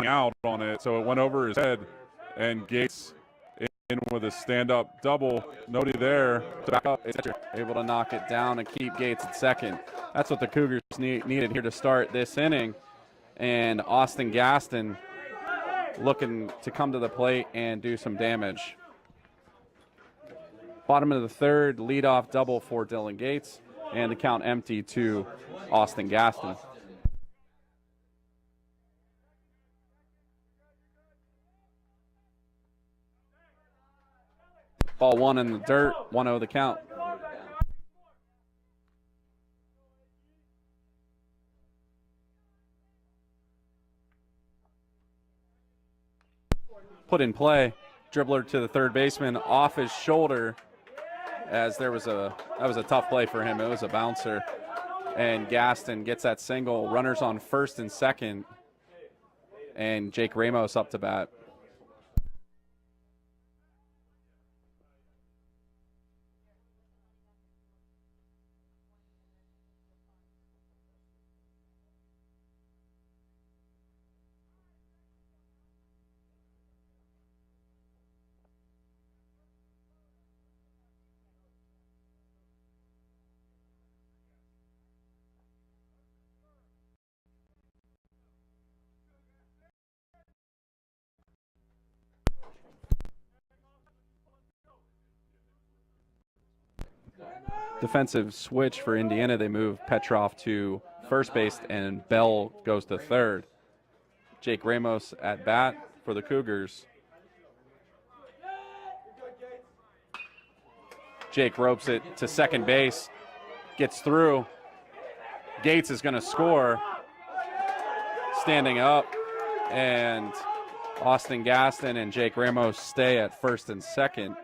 Out on it, so it went over his head, and Gates in with with a stand-up double. Nobody there to back up. Able to knock it down and keep Gates at second. That's what the Cougars needed here to start this inning. And Austin Gaston looking to come to the plate and do some damage. Bottom of the third, leadoff double for Dylan Gates, and the count empty to Austin Gaston. Ball one in the dirt, 1-0 the count. Put in play, dribbler to the third baseman off his shoulder, as that was a tough play for him. It was a bouncer, and Gaston gets that single. Runners on first and second, and Jake Ramos up to bat. Defensive switch for Indiana. They move Petrov to first base and Bell goes to third. Jake Ramos at bat for the Cougars. Jake ropes it to second base, gets through. Gates is going to score. Standing up, and Austin Gaston and Jake Ramos stay at first and second.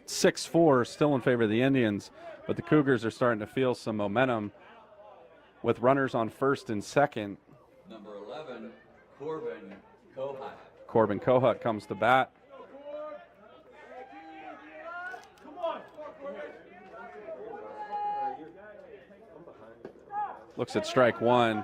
(6-4) still in favor of the Indians, but the Cougars are starting to feel some momentum with runners on first and second. Number 11, Corbin Kohut. Corbin Kohut comes to bat. Looks at strike one.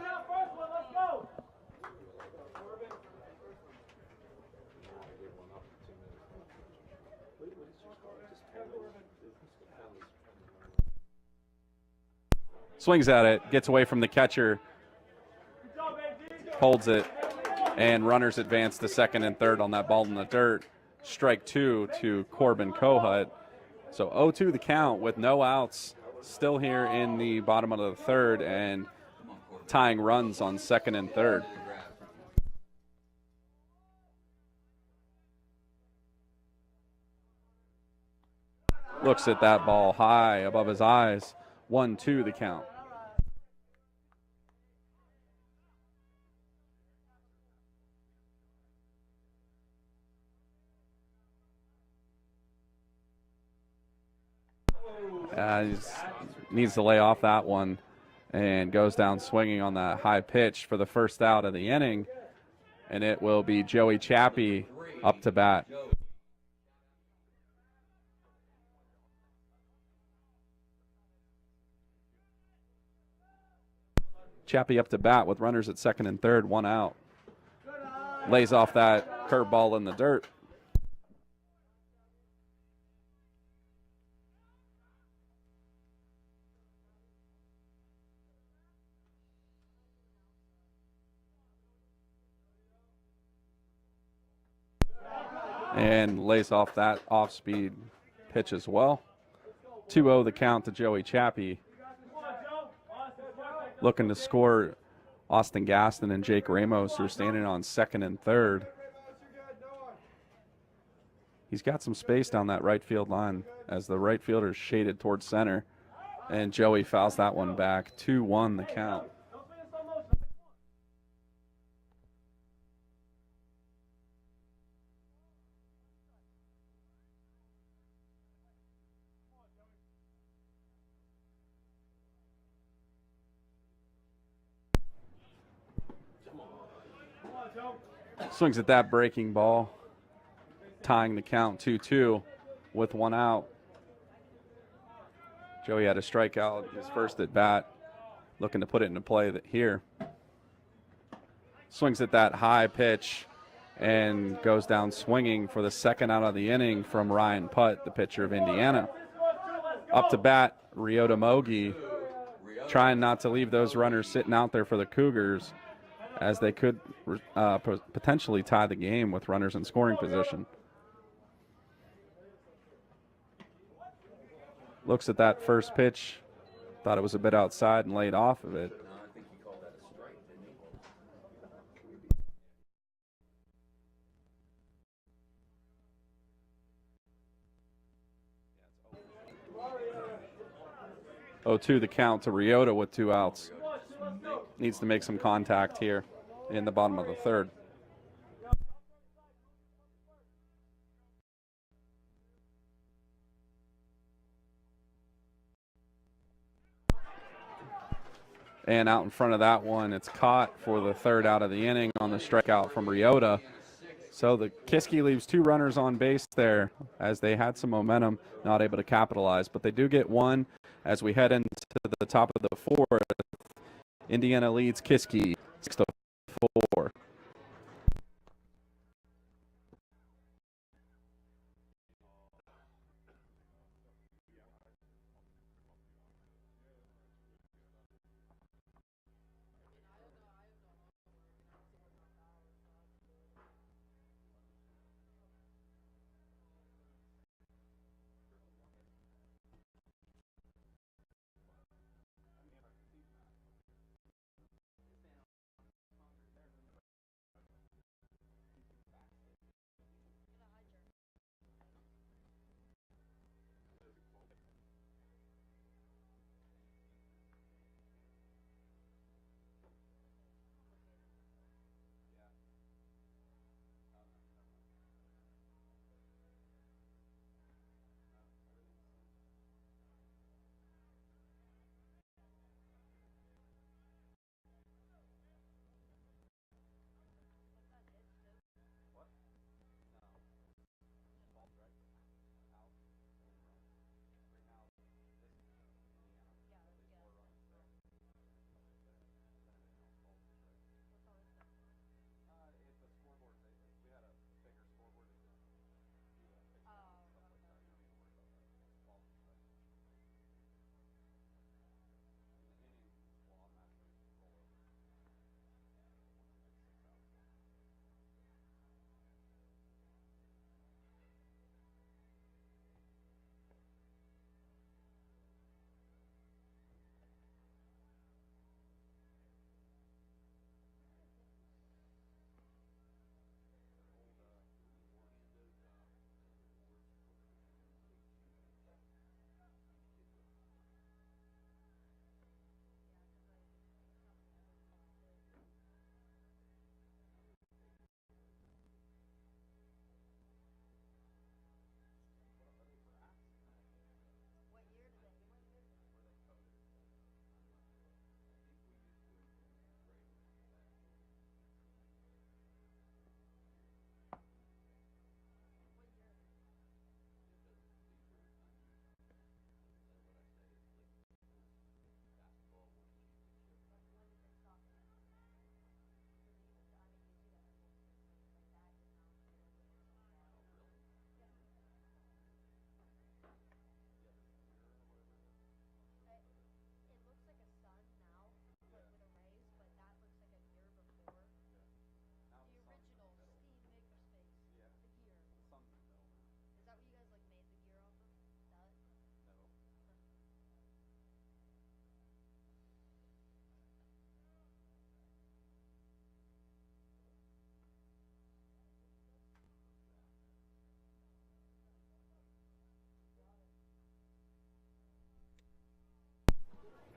Swings at it, gets away from the catcher, holds it, and runners advance to second and third on that ball in the dirt. Strike two to Corbin Kohut. So 0-2 the count with no outs, still here in the bottom of the third and tying runs on second and third. Looks at that ball high above his eyes. 1-2 the count. He needs to lay off that one and goes down swinging on that high pitch for the first out of the inning. And it will be Joey Chappie up to bat. Chappie up to bat with runners at second and third, one out. Lays off that curveball in the dirt. And lays off that off-speed pitch as well. 2-0 the count to Joey Chappie. Looking to score Austin Gaston and Jake Ramos, who are standing on second and third. He's got some space down that right field line as the right fielder is shaded towards center. And Joey fouls that one back. 2-1 the count. Swings at that breaking ball, tying the count 2-2 with one out. Joey had a strikeout his first at bat, looking to put it into play here. swings at that high pitch and goes down swinging for the second out of the inning from Ryan Putt, the pitcher of Indiana. Up to bat, Ryota Mogi, trying not to leave those runners sitting out there for the Cougars, as they could potentially tie the game with runners in scoring position. Looks at that first pitch, thought it was a bit outside and laid off of it. I think he called that a strike, didn't he? 0-2 the count to Ryota with 2 outs. Needs to make some contact here in the bottom of the third. And out in front of that one, it's caught for the third out of the inning on the strikeout from Ryota. So the Kiski leaves 2 runners on base there as they had some momentum, not able to capitalize. But they do get one as we head into the top of the fourth. Indiana leads Kiski 6-4.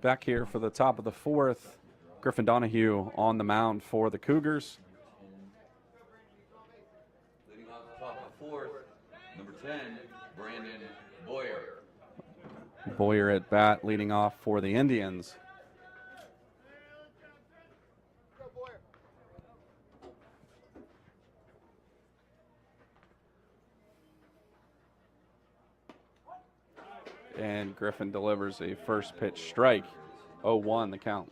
Back here for the top of the fourth, Griffin Donahue on the mound for the Cougars. Leading off the top of the fourth, number 10, Brandon Boyer. Boyer at bat, leading off for the Indians. And Griffin delivers a first pitch strike. 0-1 the count.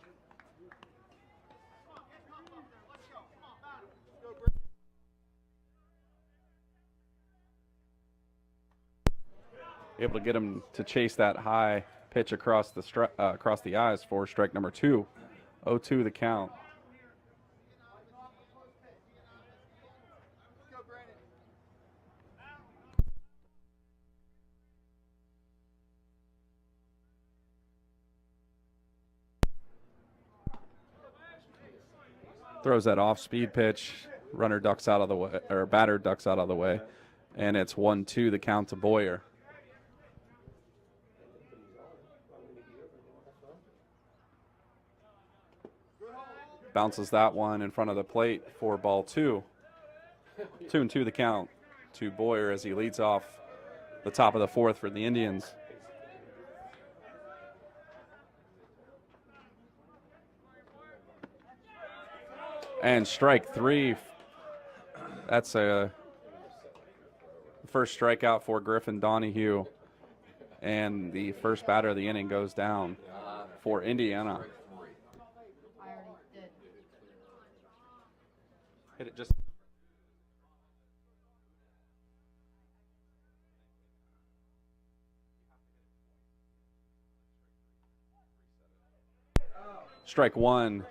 able to get him to chase that high pitch across the eyes for strike number 2. 0-2 the count. Throws that off-speed pitch. Runner ducks out of the way, or batter ducks out of the way, and it's 1-2 the count to Boyer. Bounces that one in front of the plate for ball 2. 2-2 the count to Boyer as he leads off the top of the 4th for the Indians. And strike 3. That's a first strikeout for Griffin Donahue. And the first batter of the inning goes down for Indiana. I already did. Hit it just. Strike 1.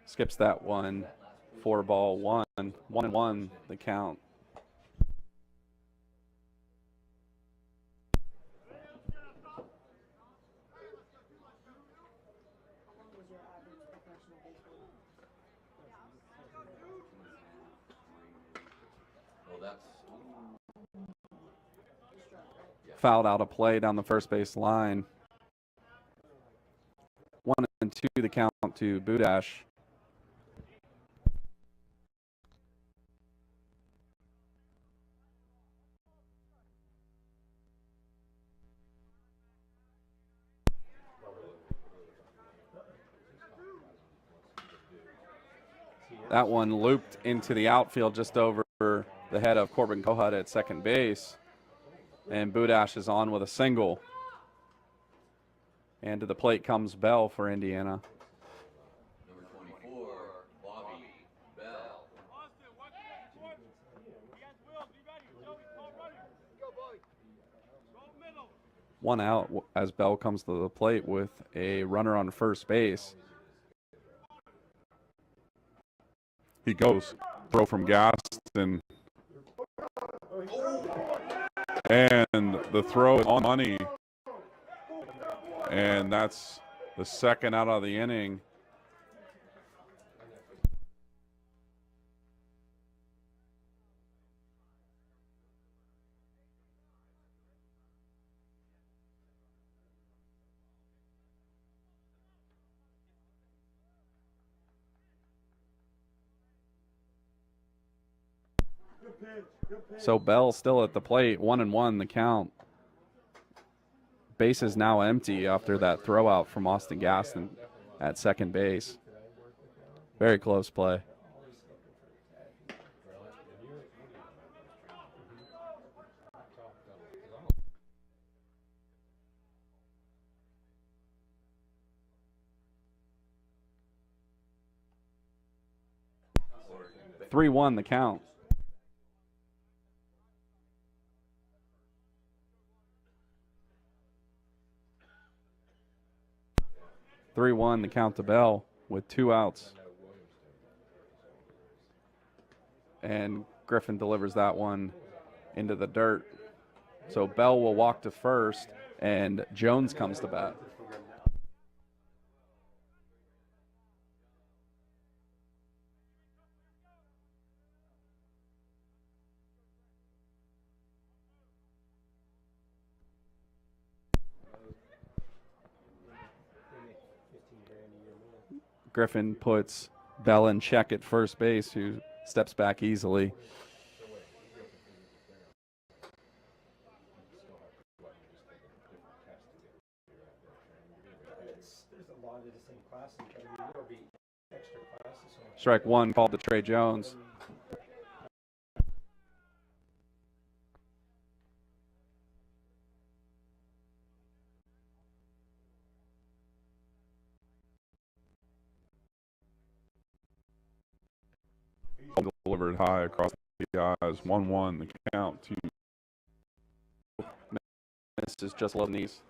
Skips that one for ball 1. 1-1 the count. Fouled out of play down the first base line. 1-2 the count to Budash. That one looped into the outfield just over the head of Corbin Kohut at second base. And Budash is on with a single. And to the plate comes Bell for Indiana. Number 24, Bobby Bell. 1 out as Bell comes to the plate with a runner on first base. He goes. Throw from Gaston. And the throw is on money. And that's the second out of the inning. So Bell still at the plate, 1-1 the count. Base is now empty after that throw out from Austin Gaston at second base. Very close play. Three 3-1 the count. The count to Bell with 2 outs. And Griffin delivers that one into the dirt. So Bell will walk to first, and Jones comes to bat. Griffin puts Bell in check at first base, who steps back easily. Strike 1 called to Trey Jones. Delivered high across the eyes. 1-1 the count. Misses just low knees.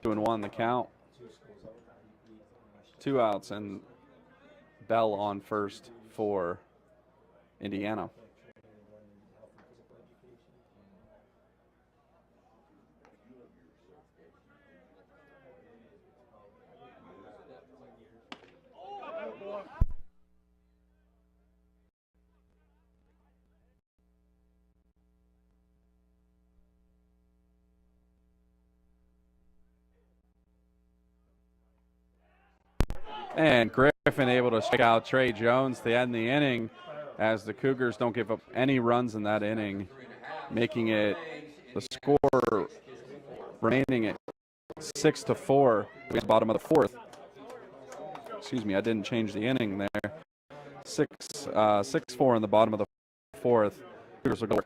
2-1 the count. 2 outs and Bell on first for Indiana. And Griffin able to strike out Trey Jones to end the inning as the Cougars don't give up any runs in that inning, making it the score remaining at 6-4 at the bottom of the fourth. Excuse me, I didn't change the inning there. 6-4 in the bottom of the fourth. Cougars will go.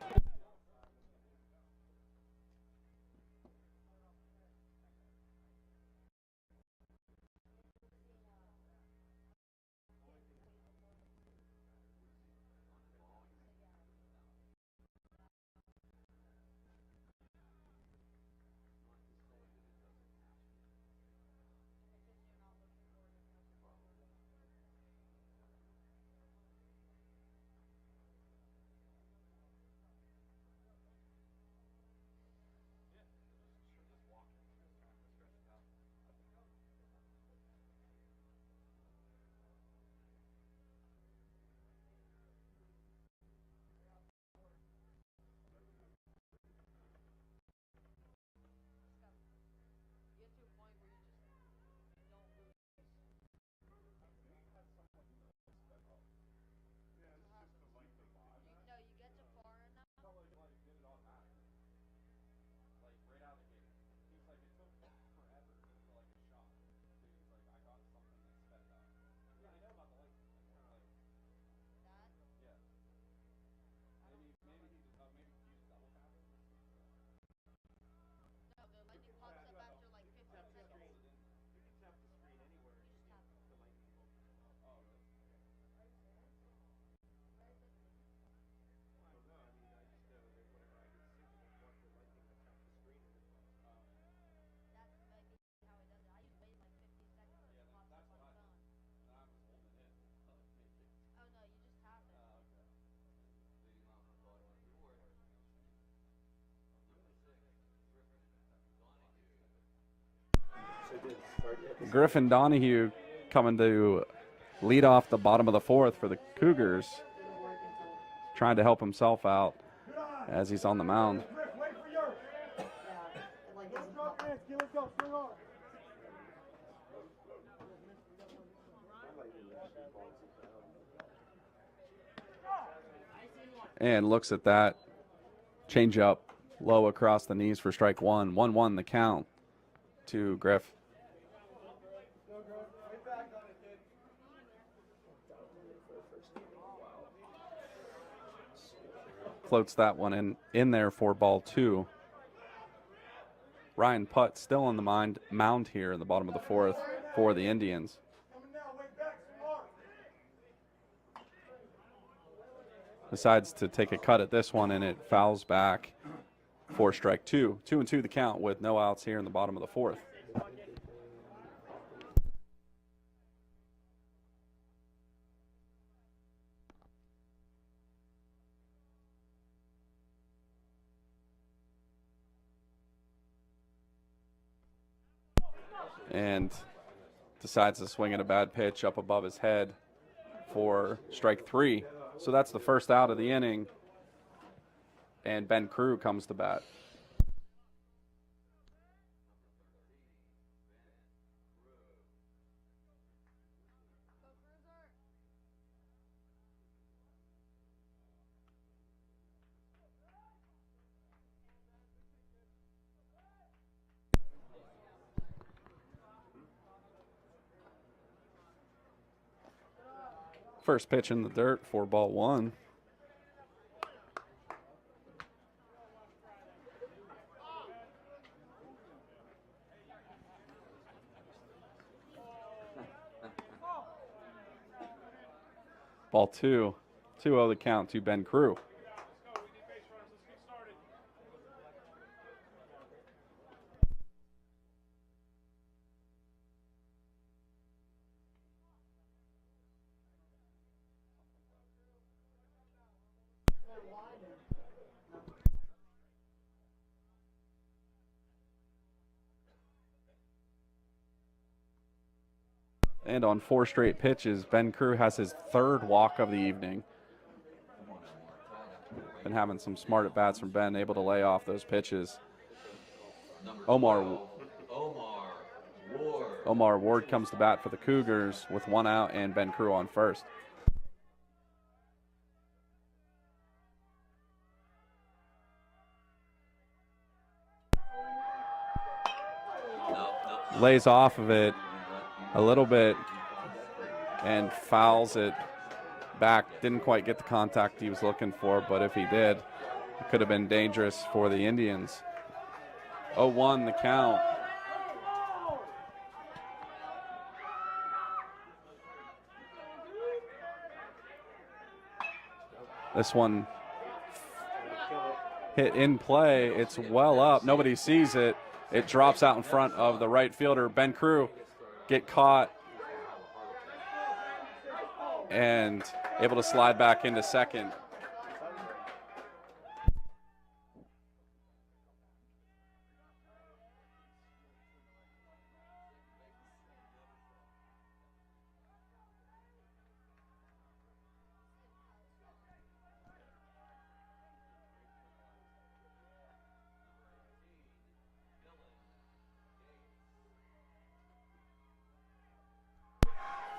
Griffin Donahue coming to lead off the bottom of the fourth for the Cougars, trying to help himself out as he's on the mound. And looks at that. Change up low across the knees for strike one. 1-1 the count to Griff. Floats that one in there for ball two. Ryan Putt still on the mound here in the bottom of the fourth for the Indians. Decides to take a cut at this one, and it fouls back for strike two. 2-2 the count with no outs here in the bottom of the fourth. And decides to swing at a bad pitch up above his head for strike three. So that's the first out of the inning, and Ben Crew comes to bat. First pitch in the dirt for ball one. Ball two. 2-0 the count to Ben Crew. And on 4 straight pitches, Ben Crew has his 3rd walk of the evening. Been having some smart at-bats from Ben, able to lay off those pitches. Omar Ward comes to bat for the Cougars with 1 out and Ben Crew on first. Lays off of it a little bit and fouls it back. Didn't quite get the contact he was looking for, but if he did, it could have been dangerous for the Indians. 0-1 the count. This one hit in play. It's well up. Nobody sees it. It drops out in front of the right fielder. Ben Crew get caught and able to slide back into second.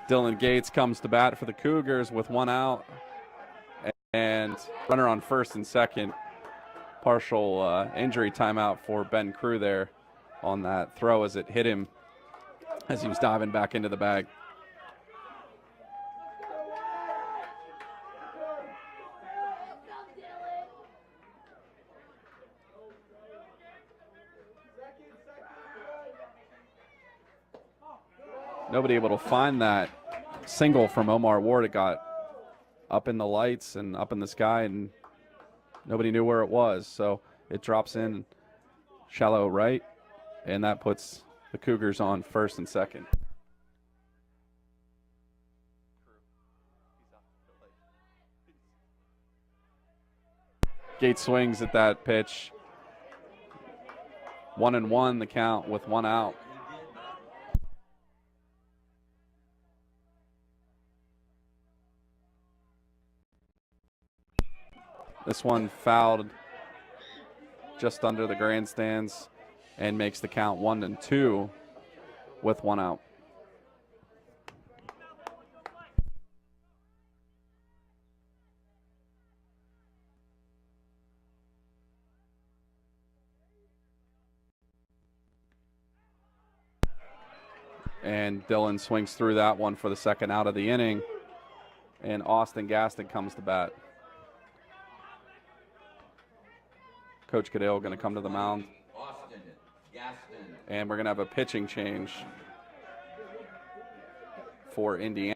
Dylan Gates comes to bat for the Cougars with 1 out and runner on first and second. Partial injury timeout for Ben Crew there on that throw as it hit him as he was diving back into the bag. Nobody able to find that single from Omar Ward. It got up in the lights and up in the sky, and nobody knew where it was. So it drops in shallow right, and that puts the Cougars on first and second. Gates swings at that pitch. 1-1 the count with 1 out. This one fouled just under the grandstands and makes the count 1-2 with 1 out. And Dylan swings through that one for the 2nd out of the inning. And Austin Gaston comes to bat. Coach Cadell going to come to the mound. And we're going to have a pitching change for Indiana.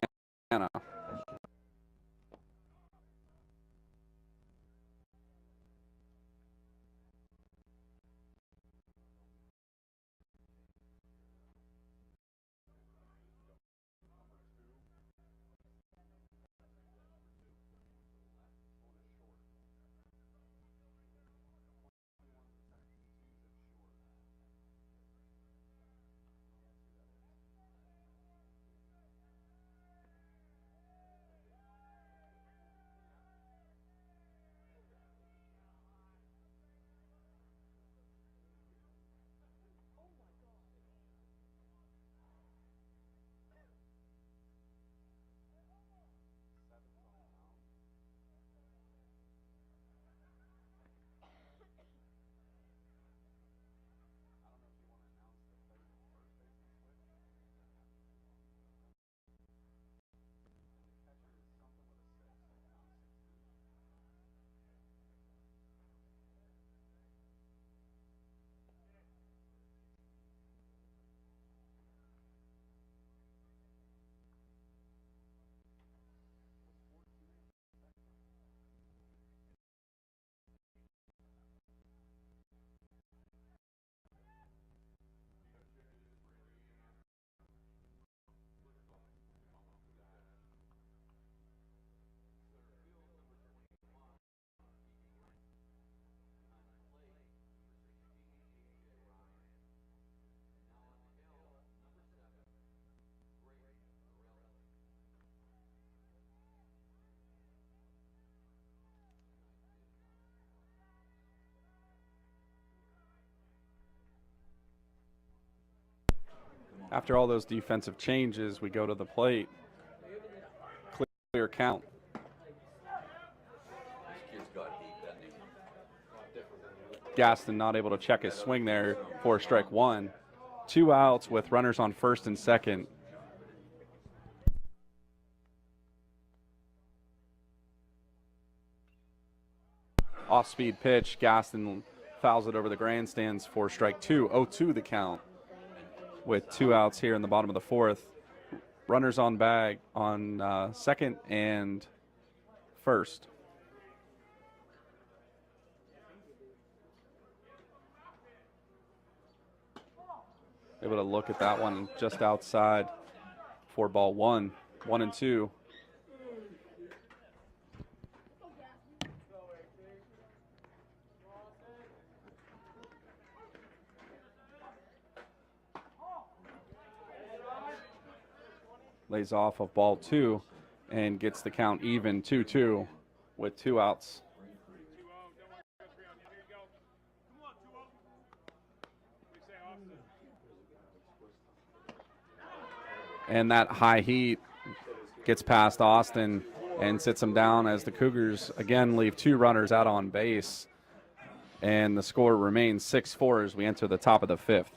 After all those defensive changes, we go to the plate. Clear count. Gaston not able to check his swing there for strike one. 2 outs with runners on first and second. Off-speed pitch. Gaston fouls it over the grandstands for strike two. 0-2 the count with 2 outs here in the bottom of the fourth. Runners on bag on second and first. Able to look at that one just outside for ball one. 1-2. Lays off of ball two and gets the count even 2-2 with 2 outs. And that high heat gets past Austin and sits him down as the Cougars again leave 2 runners out on base. And the score remains 6-4 as we enter the top of the fifth.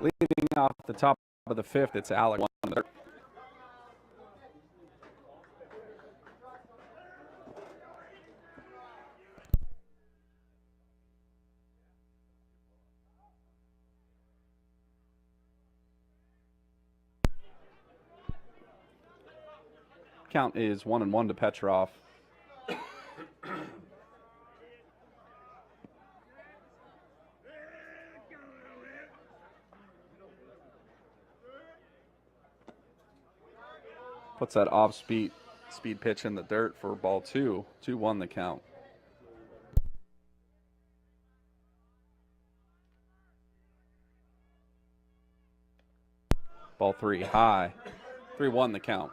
Leading off the top of the fifth, it's Alec. Count is 1-1 to Petrov. Puts that off-speed pitch in the dirt for ball two. 2-1 the count. Ball three, high. 3-1 the count.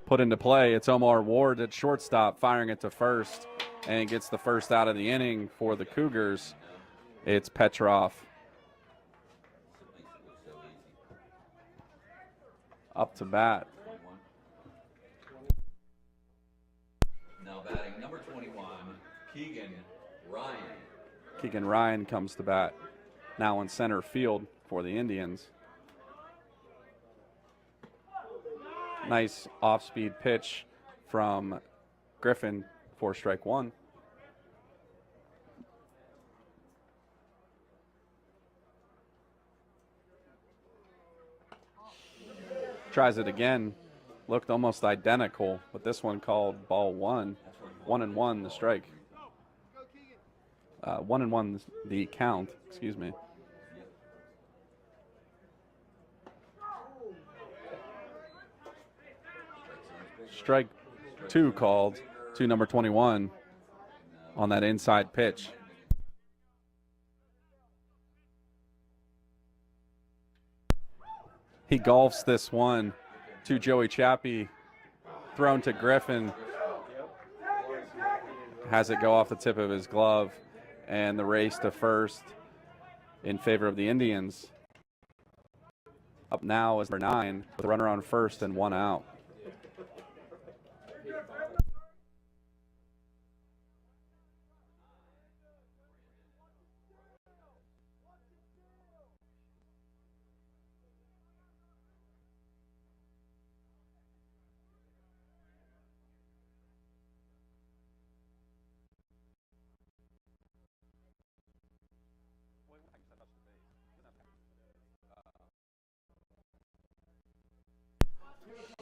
Put into play. It's Omar Ward at shortstop, firing it to first, and gets the first out of the inning for the Cougars. It's Petrov. Up to bat. Keegan Ryan. Keegan Ryan comes to bat now in center field for the Indians. Nice off-speed pitch from Griffin for strike one. Tries it again. Looked almost identical, but this one called ball one. 1-1 the strike. 1-1 the count, excuse me. Strike two called to number 21 on that inside pitch. He golfs this one to Joey Chappie, thrown to Griffin. Has it go off the tip of his glove, and the race to first in favor of the Indians. Up now is number 9 with a runner on first and 1 out.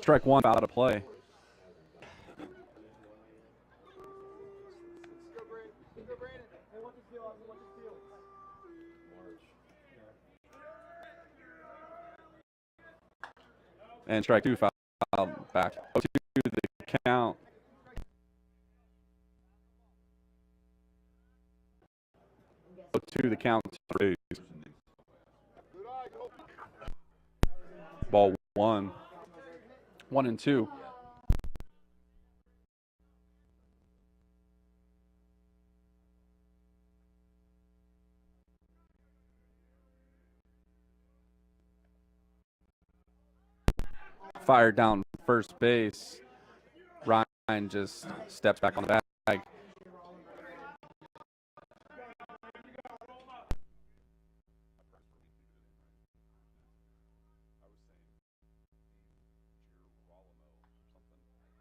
Strike one out of play. And strike two foul back. 0-2 the count. To the count. Ball one. 1-2. Fired down first base. Ryan just steps back on the bag. I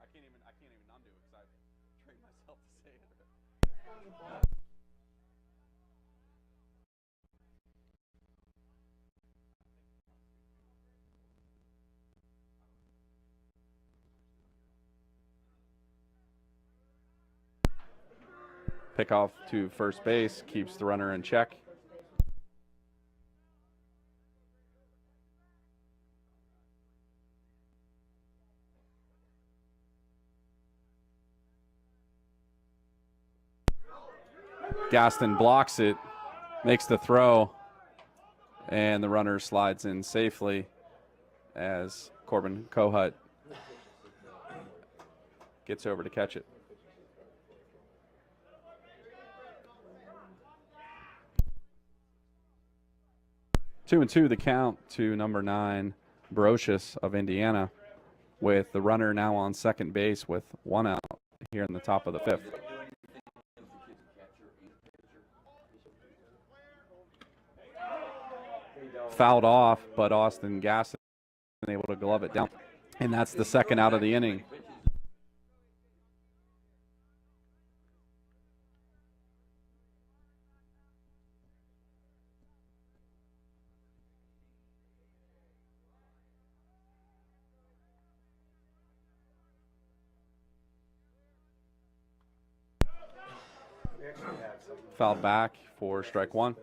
can't even undo it because I've trained myself to say it. Pick off to first base, keeps the runner in check. Gaston blocks it, makes the throw, and the runner slides in safely as Corbin Kohut gets over to catch it. Two and two the count to number 9, Brocious of Indiana, with the runner now on second base with 1 out here in the top of the 5th. Fouled off, but Austin Gaston able to glove it down, and that's the 2nd out of the inning. Fouled back for strike one.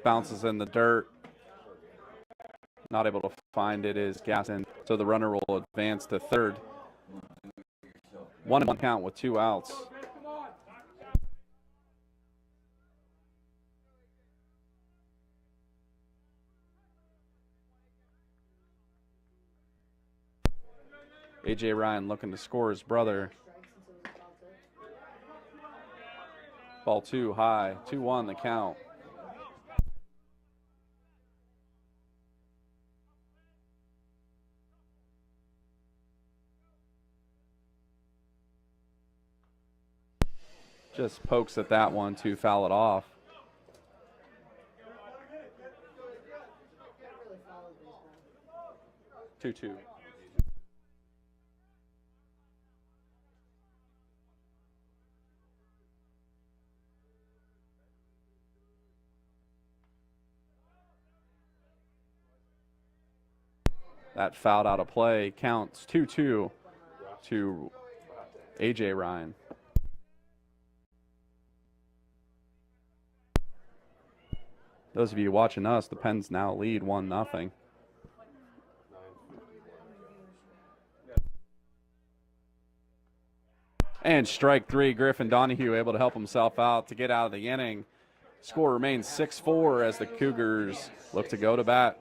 Bounces in the dirt. Not able to find it is Gaston. So the runner will advance to third. 1-1 count with 2 outs. A.J. Ryan looking to score his brother. Ball 2 high, 2-1 the count. Just pokes at that one to foul it off. Two. That fouled out of play counts 2-2 to A.J. Ryan. Those of you watching us, the Pens now lead 1-0. And strike 3, Griffin Donahue able to help himself out to get out of the inning. Score remains 6-4 as the Cougars look to go to bat.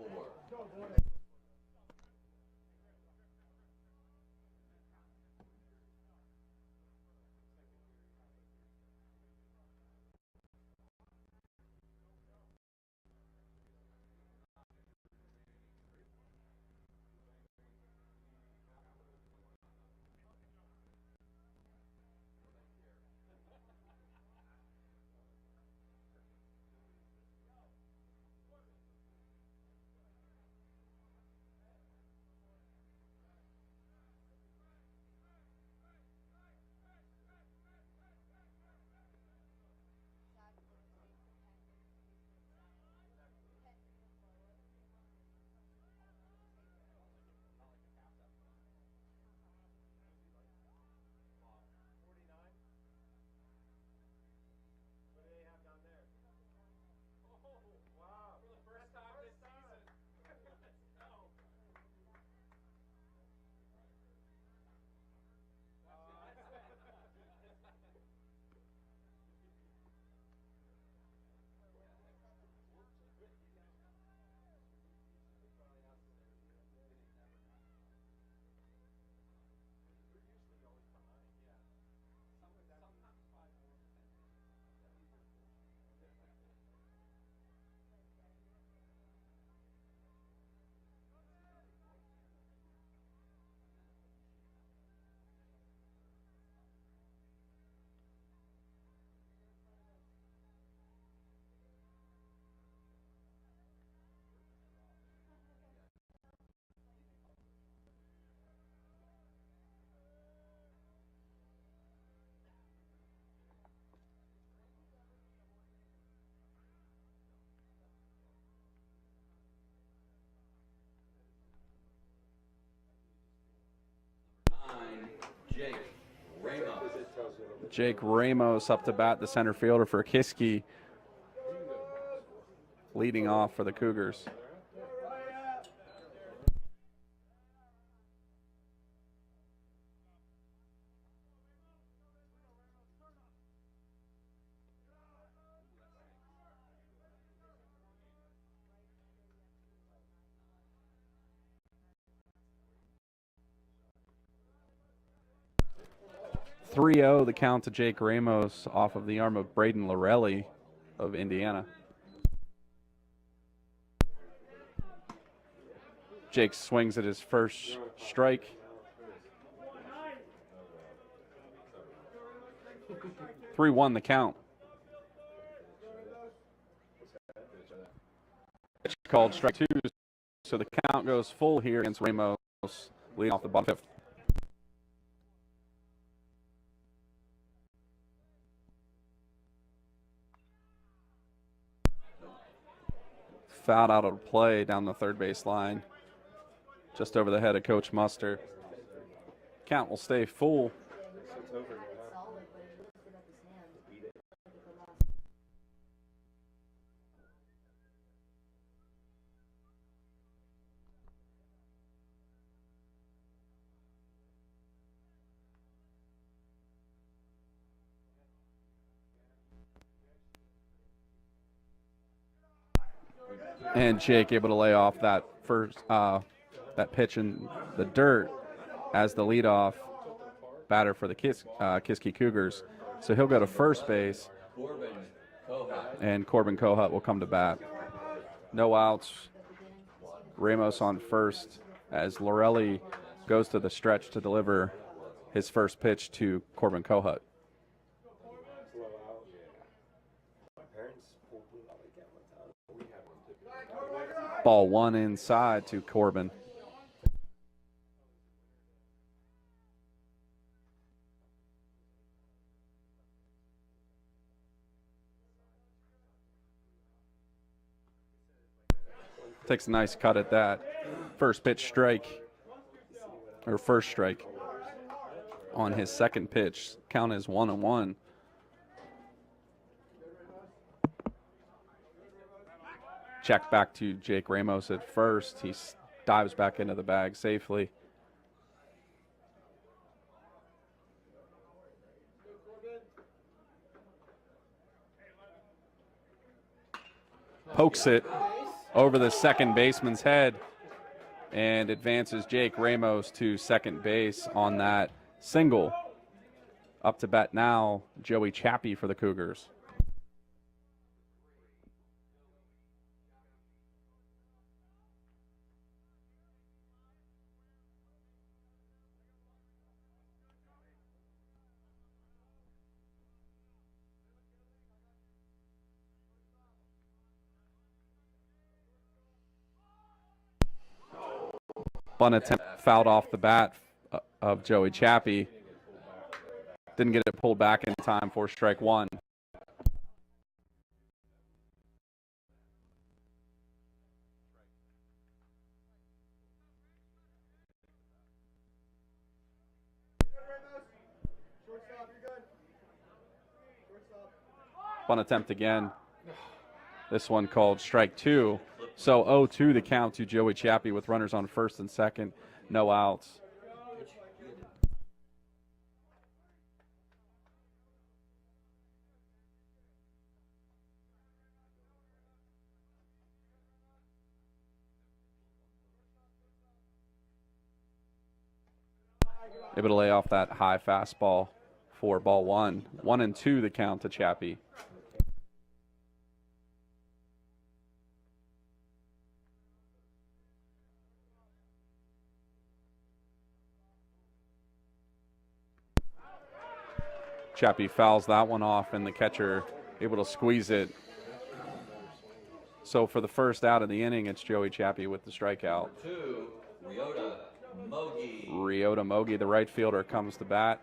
Jake Ramos up to bat, the center fielder for Kiski, leading off for the Cougars. (3-0) the count to Jake Ramos off of the arm of Braden Lorelli of Indiana. Jake swings at his first strike. (3-1) the count. Pitch called strike 2, so the count goes full here against Ramos, leading off the bottom fifth. Fouled out of play down the third base line, just over the head of Coach Muster. Count will stay full. And Jake able to lay off that first that pitch in the dirt as the leadoff batter for the Kiski Cougars. So he'll go to first base, Corbin Kohut. and Corbin Kohut will come to bat. No outs. Ramos on first as Lorelli goes to the stretch to deliver his first pitch to Corbin Kohut. Ball one inside to Corbin. Takes a nice cut at that. First pitch strike, or first strike on his second pitch. Count is 1-1. Check back to Jake Ramos at first. He dives back into the bag safely. Pokes it over the second baseman's head and advances Jake Ramos to second base on that single. Up to bat now, Joey Chappie for the Cougars. Bunt attempt fouled off the bat of Joey Chappie. Didn't get it pulled back in time for strike one. Bunt attempt again. This one called strike two. So 0-2 the count to Joey Chappie with runners on first and second, no outs. Able to lay off that high fastball for ball one. 1-2 the count to Chappie. Chappie fouls that one off, and the catcher able to squeeze it. So for the first out of the inning, it's Joey Chappie with the strikeout. Two, Ryota Mogi. Ryota Mogi, the right fielder, comes to bat.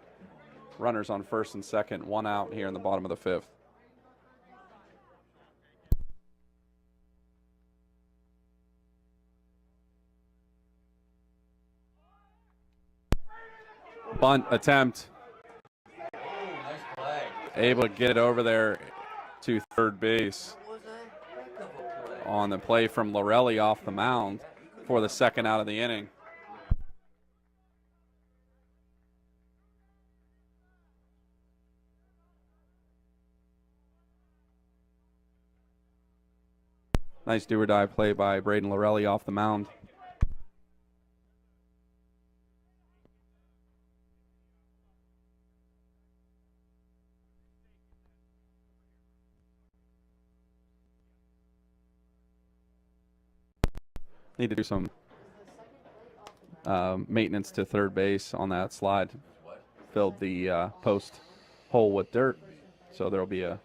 Runners on first and second, one out here in the bottom of the fifth. Bunt attempt. Able to get it over there to third base on the play from Lorelli off the mound for the second out of the inning. Nice do-or-die play by Braden Lorelli off the mound. Need to do some maintenance to third base on that slide. Filled the post hole with dirt, so there'll be a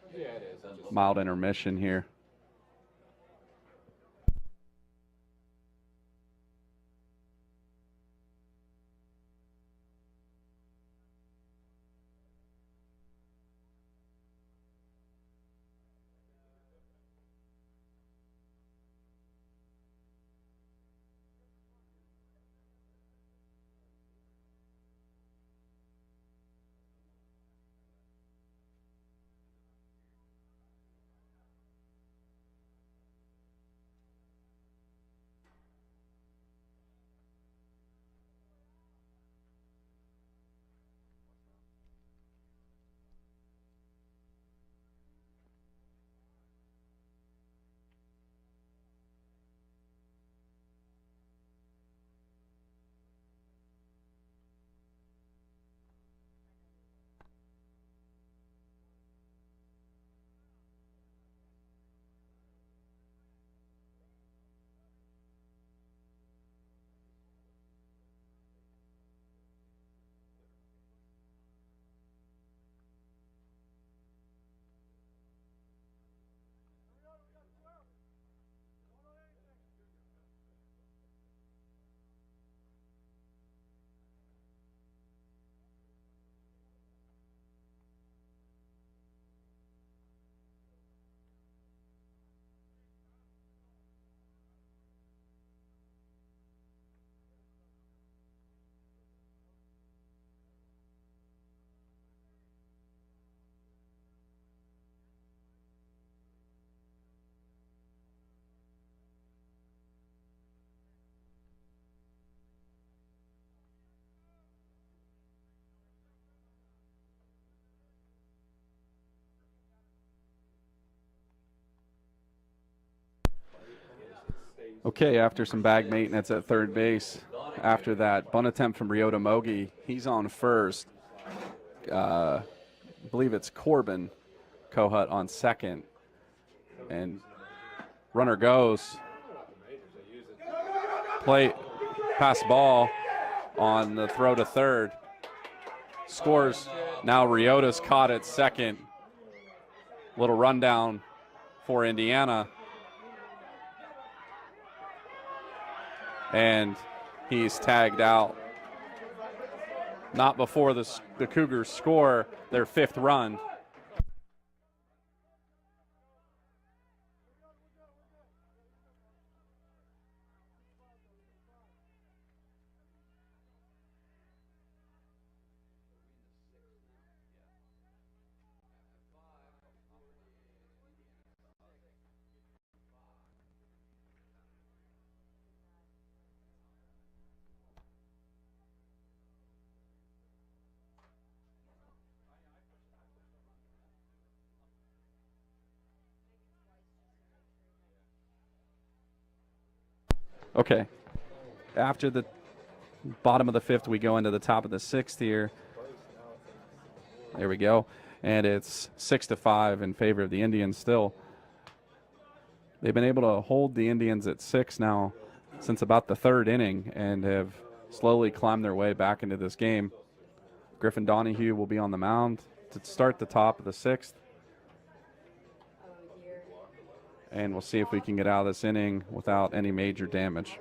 mild intermission here. Okay, after some bag maintenance at third base, after that bunt attempt from Ryota Mogi, he's on first. I believe it's Corbin Kohut on second. And runner goes. Play, pass ball on the throw to third. Scores. Now Ryota's caught at second. Little rundown for Indiana. And he's tagged out. Not before the Cougars score their fifth run. Okay. After the bottom of the fifth, we go into the top of the sixth here. There we go. And it's 6-5 in favor of the Indians still. They've been able to hold the Indians at 6 now since about the third inning and have slowly climbed their way back into this game. Griffin Donahue will be on the mound to start the top of the sixth. And we'll see if we can get out of this inning without any major damage.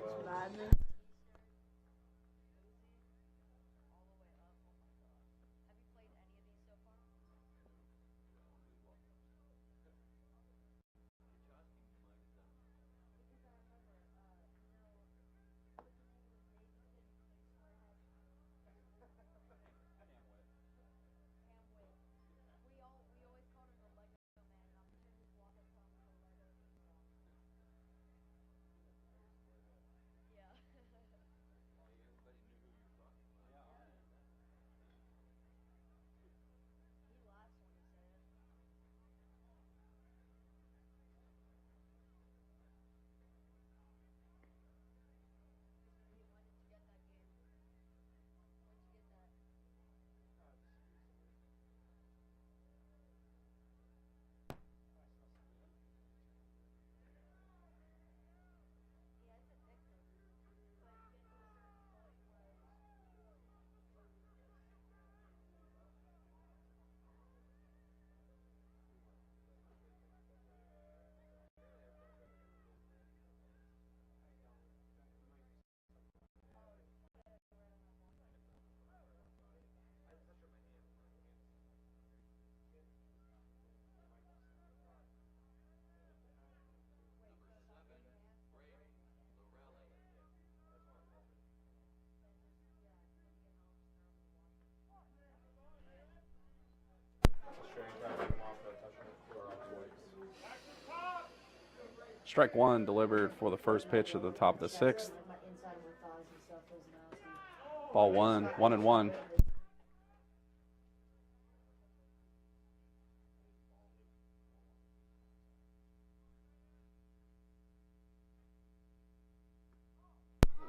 Strike one delivered for the first pitch at the top of the sixth. Ball 1-1.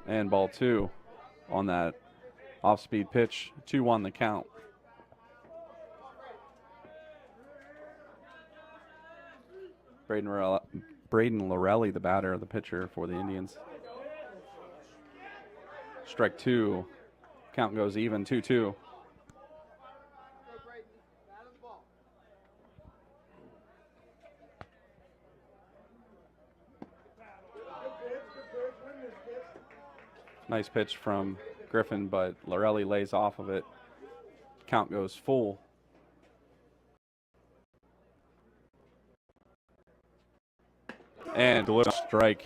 And ball 2 on that off-speed pitch. 2-1 the count. Braden Lorelli, the batter, the pitcher for the Indians. Strike 2. Count goes even, 2-2. Nice pitch from Griffin, but Lorelli lays off of it. Count goes full. And deliver strike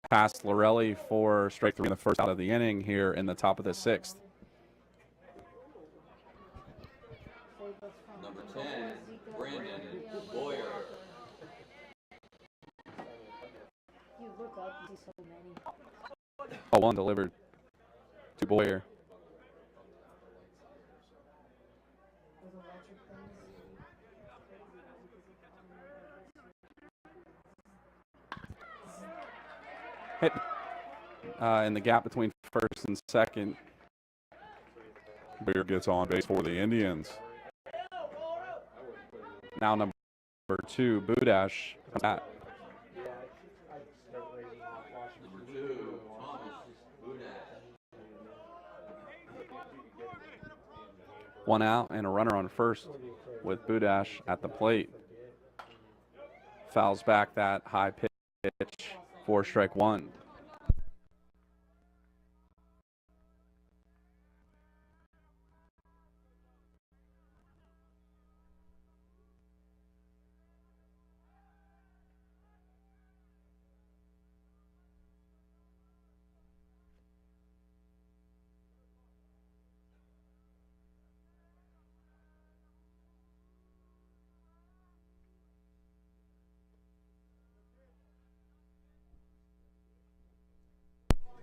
past Lorelli for strike 3 in the first out of the inning here in the top of the sixth. Number 10, Brandon Boyer. You look up, you see so many. Ball 1 delivered to Boyer. hit in the gap between first and second. Beer gets on base for the Indians. Now number 2, Budash. Number 2, Thomas Budash. 1 out and a runner on first with Budash at the plate. Fouls back that high pitch for strike 1.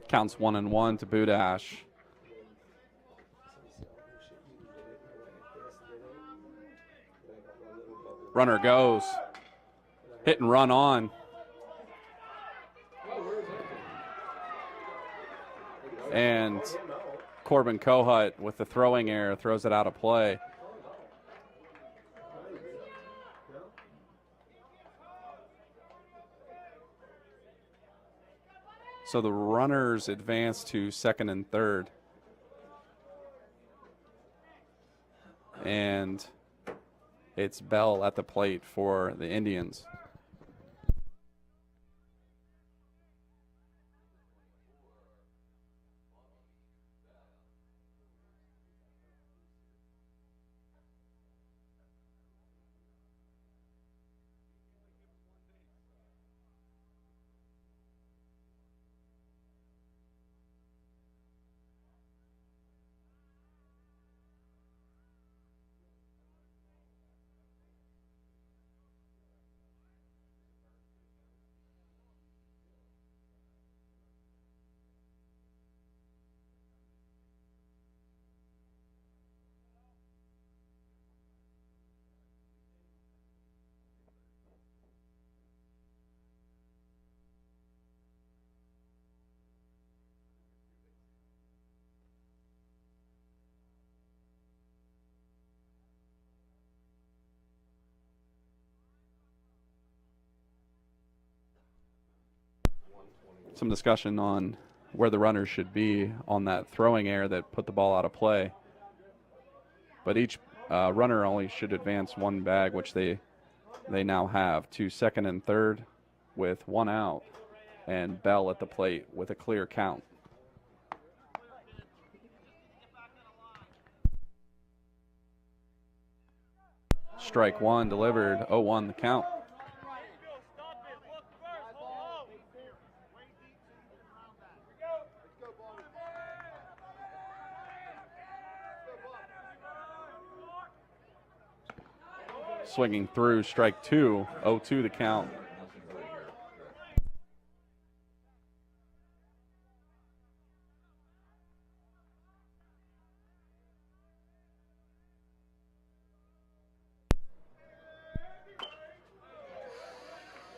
Counts 1-1 to Budash. Runner goes. Hit and run on. And Corbin Kohut with the throwing error throws it out of play. So the runners advance to second and third. And it's Bell at the plate for the Indians. Some discussion on where the runners should be on that throwing error that put the ball out of play. But each runner only should advance one bag, which they now have, to second and third with 1 out, and Bell at the plate with a clear count. Strike 1 delivered, 0-1 the count. Swinging through, strike 2, 0-2 the count.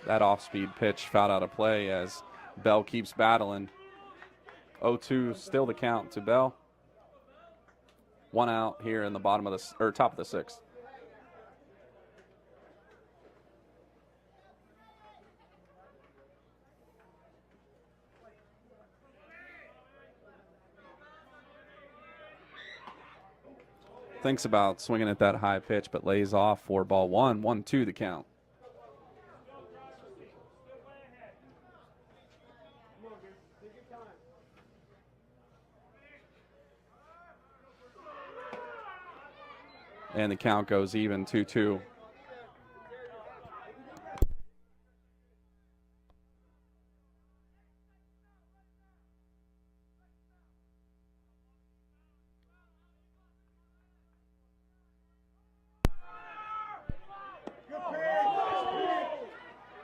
That off-speed pitch fouled out of play as Bell keeps battling. 0-2 still the count to Bell. 1 out here in the bottom of the top of the 6th. Thinks about swinging at that high pitch, but lays off for ball 1. 1-2 the count. And the count goes even, 2-2.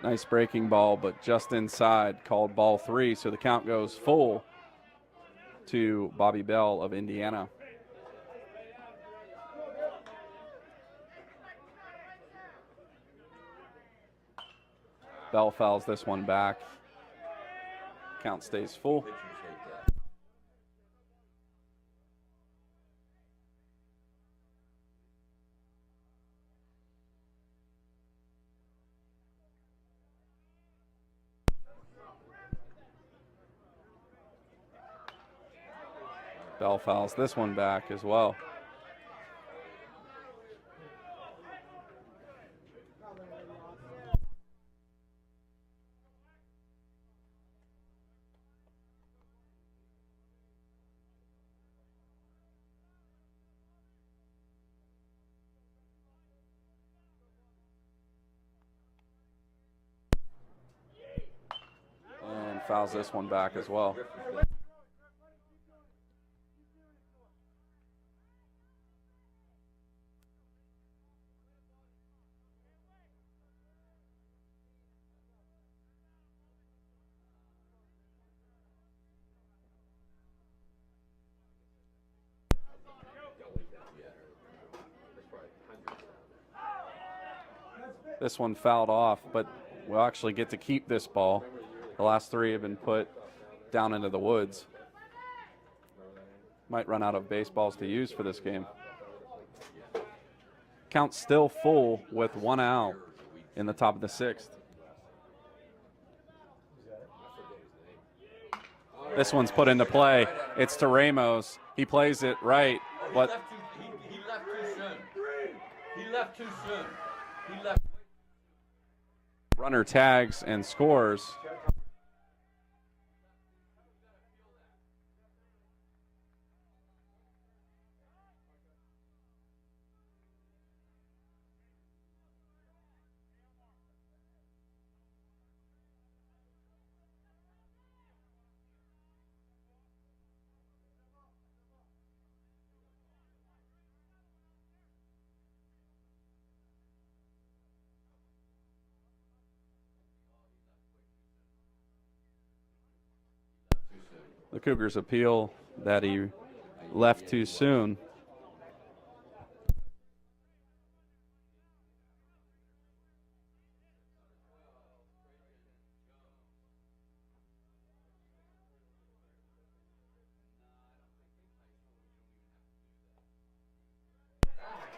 Nice breaking ball, but just inside, called ball 3. So the count goes full to Bobby Bell of Indiana. Bell fouls this one back. Count stays full. Pitchers hate that. Bell fouls this one back as well. And fouls this one back as well. This one fouled off, but we'll actually get to keep this ball. The last three have been put down into the woods. Might run out of baseballs to use for this game. Count still full with one out in the top of the sixth. This one's put into play. It's to Ramos. He plays it right, but He left too soon. He left too soon. He left. runner tags and scores. The Cougars appeal that he left too soon.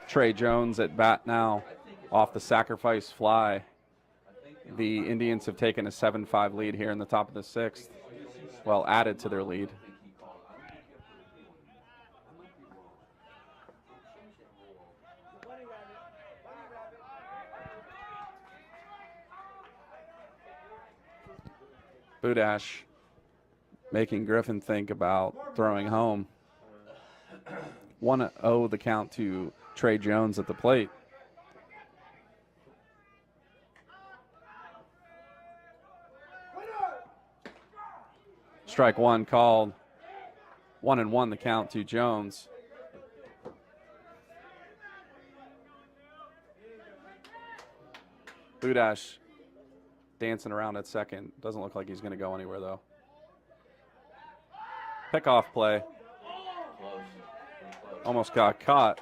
Trey Jones at bat now off the sacrifice fly. The Indians have taken a 7-5 lead here in the top of the sixth. Well, added to their lead. Budash making Griffin think about throwing home. 1-0 the count to Trey Jones at the plate. Strike one called. 1-1 the count to Jones. Budash dancing around at second. Doesn't look like he's going to go anywhere, though. Pickoff play. Almost got caught.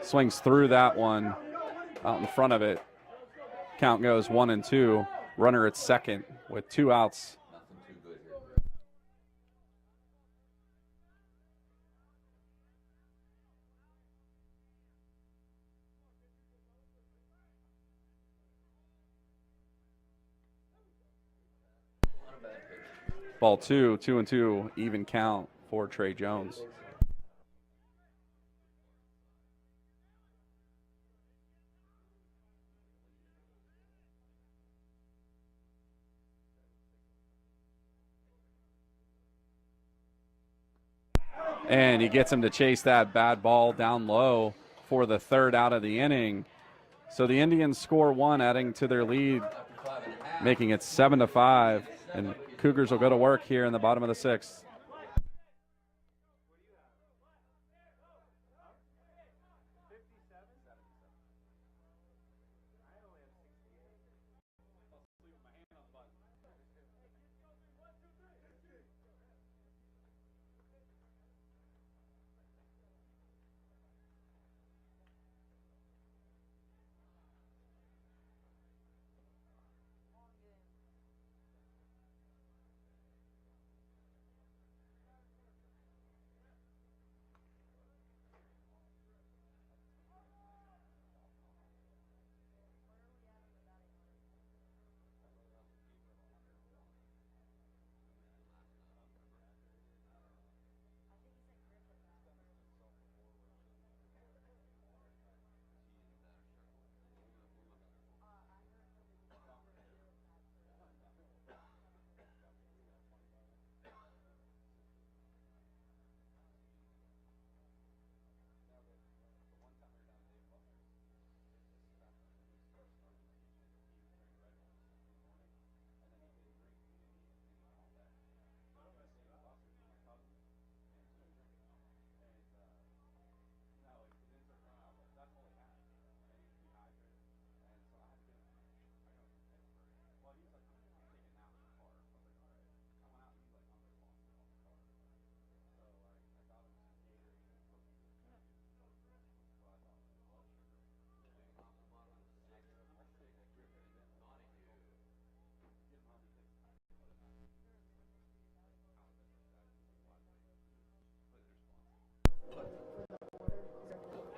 Swings through that one out in front of it. Count goes 1-2. Runner at second with 2 outs. Ball 2, 2-2, even count for Trey Jones. And he gets him to chase that bad ball down low for the 3rd out of the inning. So the Indians score 1, adding to their lead, making it 7-5. And Cougars will go to work here in the bottom of the 6th.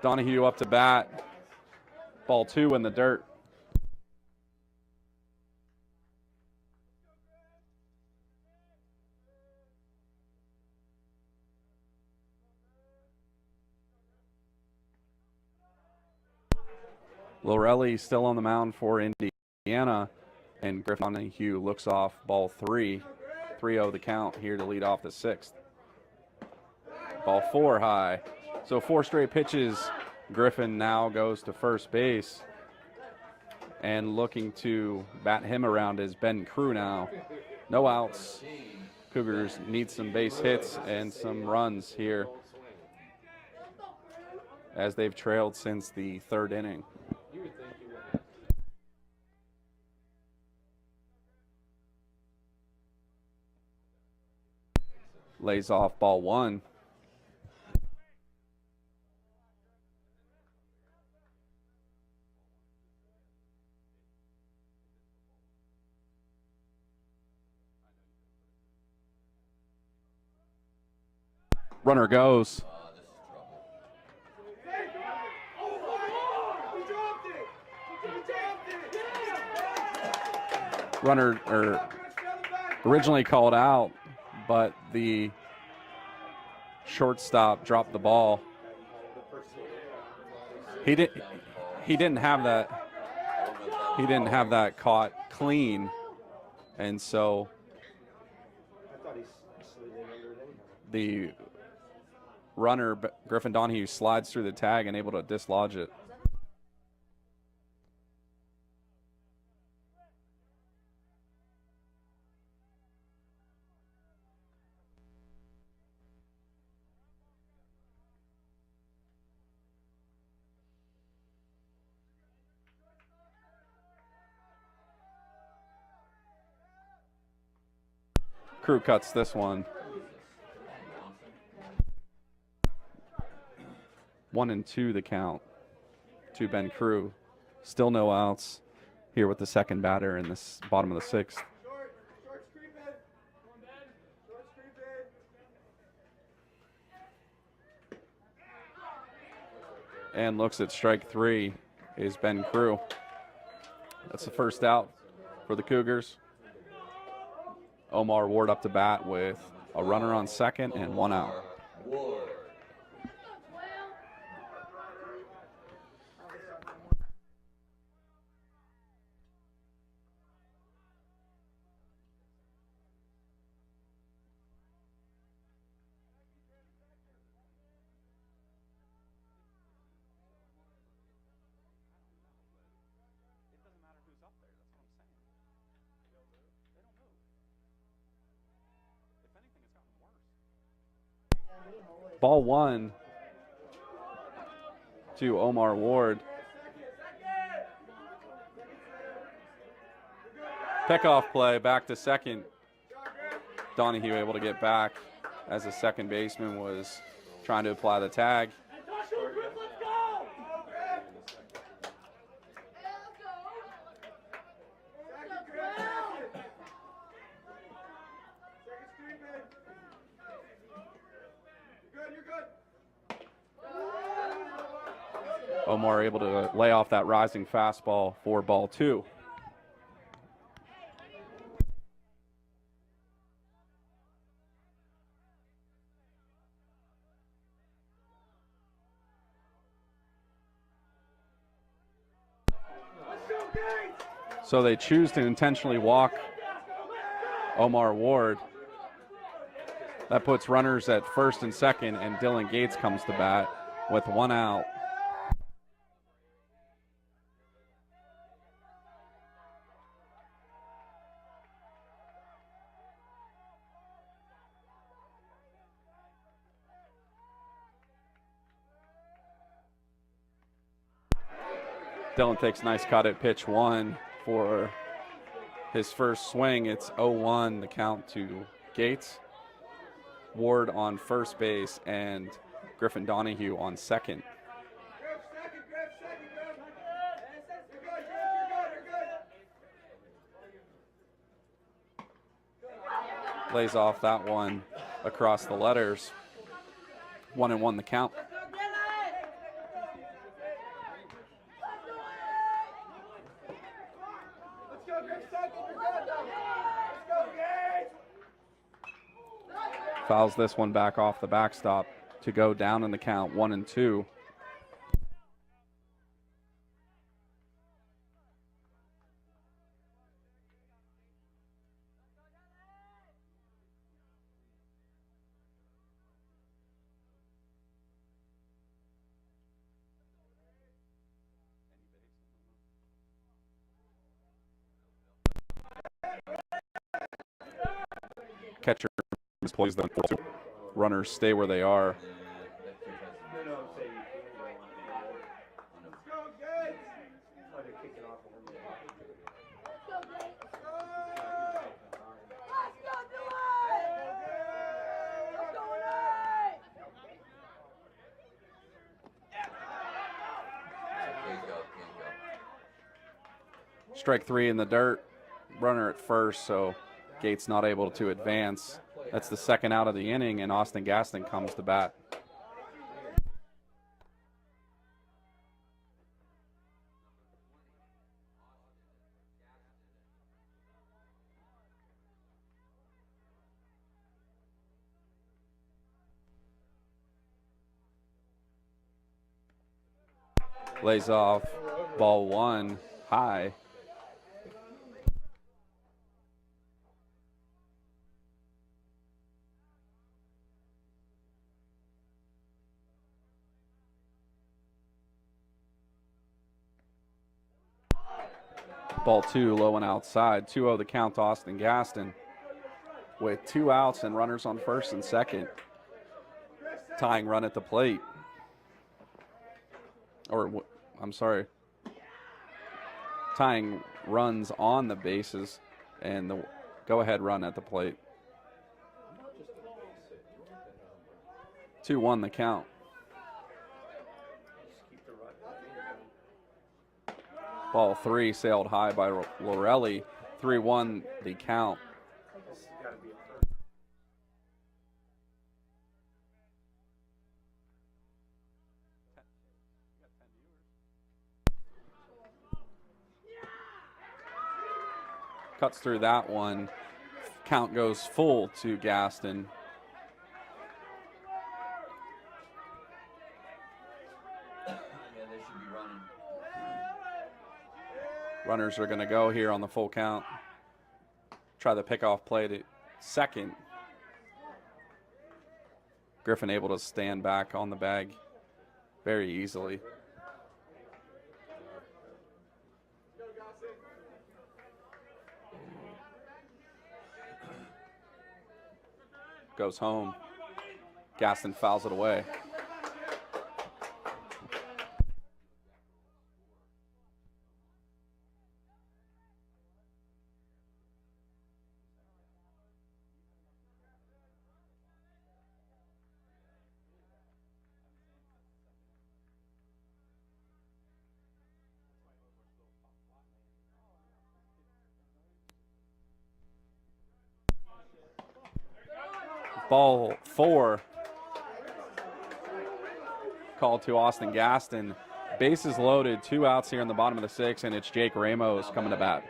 Donahue up to bat. Ball 2 in the dirt. Lorelli still on the mound for Indiana, and Griffin Donahue looks off ball 3. 3-0 the count here to lead off the 6th. Ball 4 high. So 4 straight pitches. Griffin now goes to first base, and looking to bat him around is Ben Crew now. No outs. Cougars need some base hits and some runs here as they've trailed since the 3rd inning. Lays off ball 1. Runner goes. Runner originally called out, but the shortstop dropped the ball. He didn't have that caught clean, and so the runner Griffin Donahue slides through the tag and able to dislodge it. Crew cuts this one. 1-2 the count to Ben Crew. Still no outs here with the second batter in this bottom of the 6th. And looks at strike 3 is Ben Crew. That's the first out for the Cougars. Omar Ward up to bat with a runner on second and 1 out. Ball 1 to Omar Ward. Pickoff play back to second. Donahue able to get back as the second baseman was trying to apply the tag. Omar able to lay off that rising fastball for ball 2. So they choose to intentionally walk Omar Ward. That puts runners at first and second, and Dylan Gates comes to bat with 1 out. Dylan takes a nice cut at pitch 1 for his first swing. It's 0-1 the count to Gates. Ward on first base and Griffin Donahue on second. Lays off that one across the letters. 1-1 the count. Fouls this one back off the backstop to go down in the count, 1-2. Catcher misplays them. Runners stay where they are. Strike three in the dirt. Runner at first, so Gates not able to advance. That's the second out of the inning, and Austin Gaston comes to bat. Lays off, ball one, high. Ball two, low and outside. 2-0 the count to Austin Gaston with 2 outs and runners on first and second. Tying run at the plate. I'm sorry. Tying runs on the bases and the go-ahead run at the plate. 2-1 the count. Ball three sailed high by Lorelli. 3-1 the count. Cuts through that one. Count goes full to Gaston. Runners are going to go here on the full count. Try the pickoff play to second. Griffin able to stand back on the bag very easily. Goes home. Gaston fouls it away. Ball four called to Austin Gaston. Bases loaded, 2 outs here in the bottom of the 6th, and it's Jake Ramos coming to bat.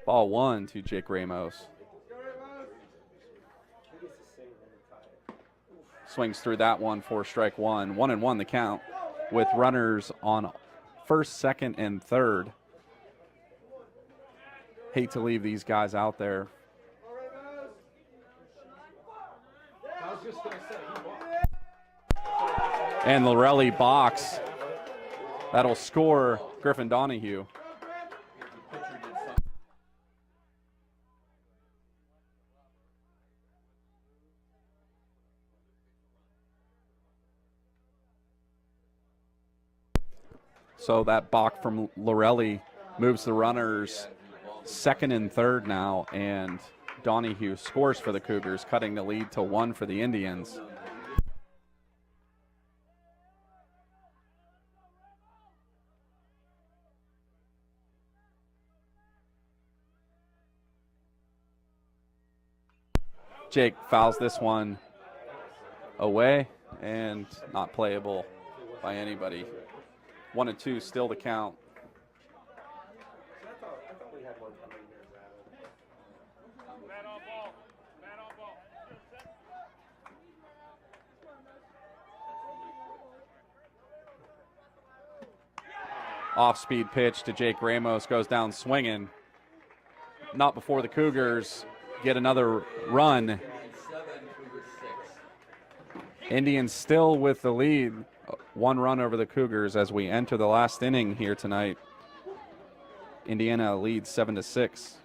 Ball one to Jake Ramos. Swings through that one for strike one. 1-1 the count with runners on first, second, and third. Hate to leave these guys out there. And Lorelli box. That'll score Griffin Donahue. So that balk from Lorelli moves the runners second and third now, and Donahue scores for the Cougars, cutting the lead to 1 for the Indians. Jake fouls this one away and not playable by anybody. 1-2 still to count. Off-speed pitch to Jake Ramos, goes down swinging. Not before the Cougars get another run. Indians still with the lead, 1 run over the Cougars as we enter the last inning here tonight. Indiana leads 7-6.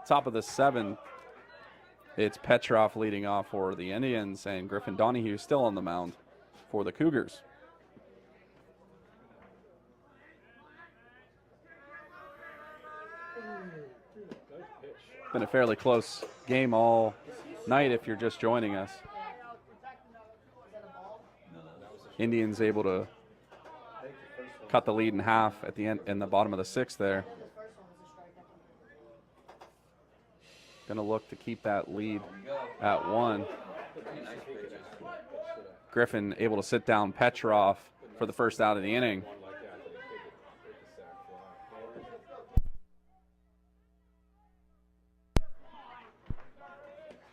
Top of the 7th, it's Petrov leading off for the Indians, and Griffin Donahue still on the mound for the Cougars. Been a fairly close game all night if you're just joining us. Indians able to cut the lead in half at the end in the bottom of the 6th there. Going to look to keep that lead at 1. Griffin able to sit down Petrov for the first out of the inning.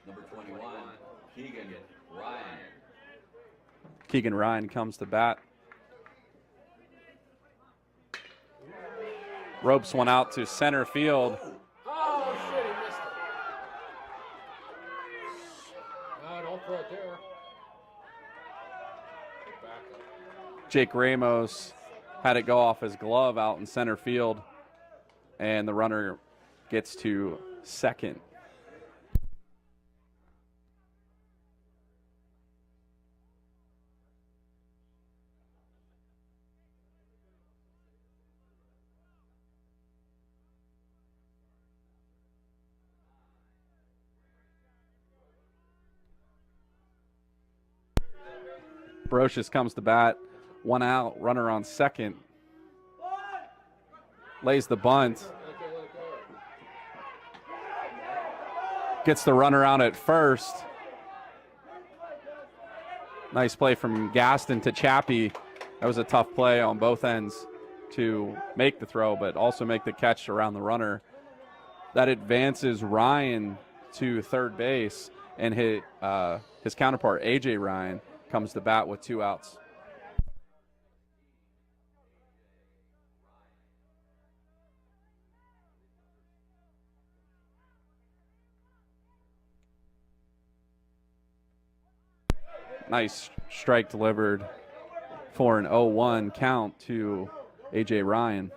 Number 21, Keegan Ryan. Keegan Ryan comes to bat. Ropes one out to center field. Oh, shit, he missed it. No, don't throw it there. Get back up. Jake Ramos had it go off his glove out in center field, and the runner gets to second. Brocious comes to bat. 1 out, runner on second. Lays the bunt. Gets the runner out at first. Nice play from Gaston to Chappie. That was a tough play on both ends to make the throw, but also make the catch around the runner. That advances Ryan to third base, and his counterpart, A.J. Ryan, comes to bat with 2 outs. Nice strike delivered for an 0-1 count to A.J. Ryan.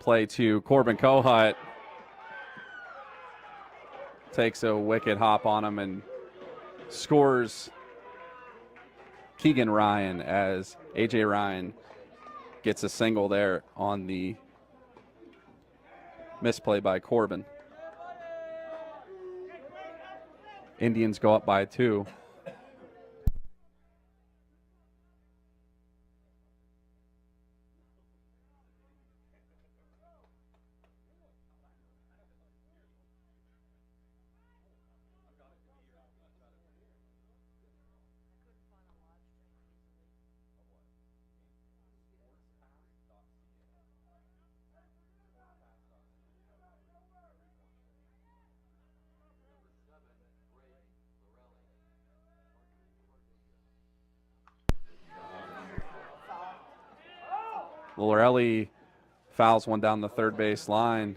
Play to Corbin Kohut. Takes a wicked hop on him and scores Keegan Ryan as A.J. Ryan gets a single there on the misplay by Corbin. Indians go up by 2. Lorelli fouls one down the third base line.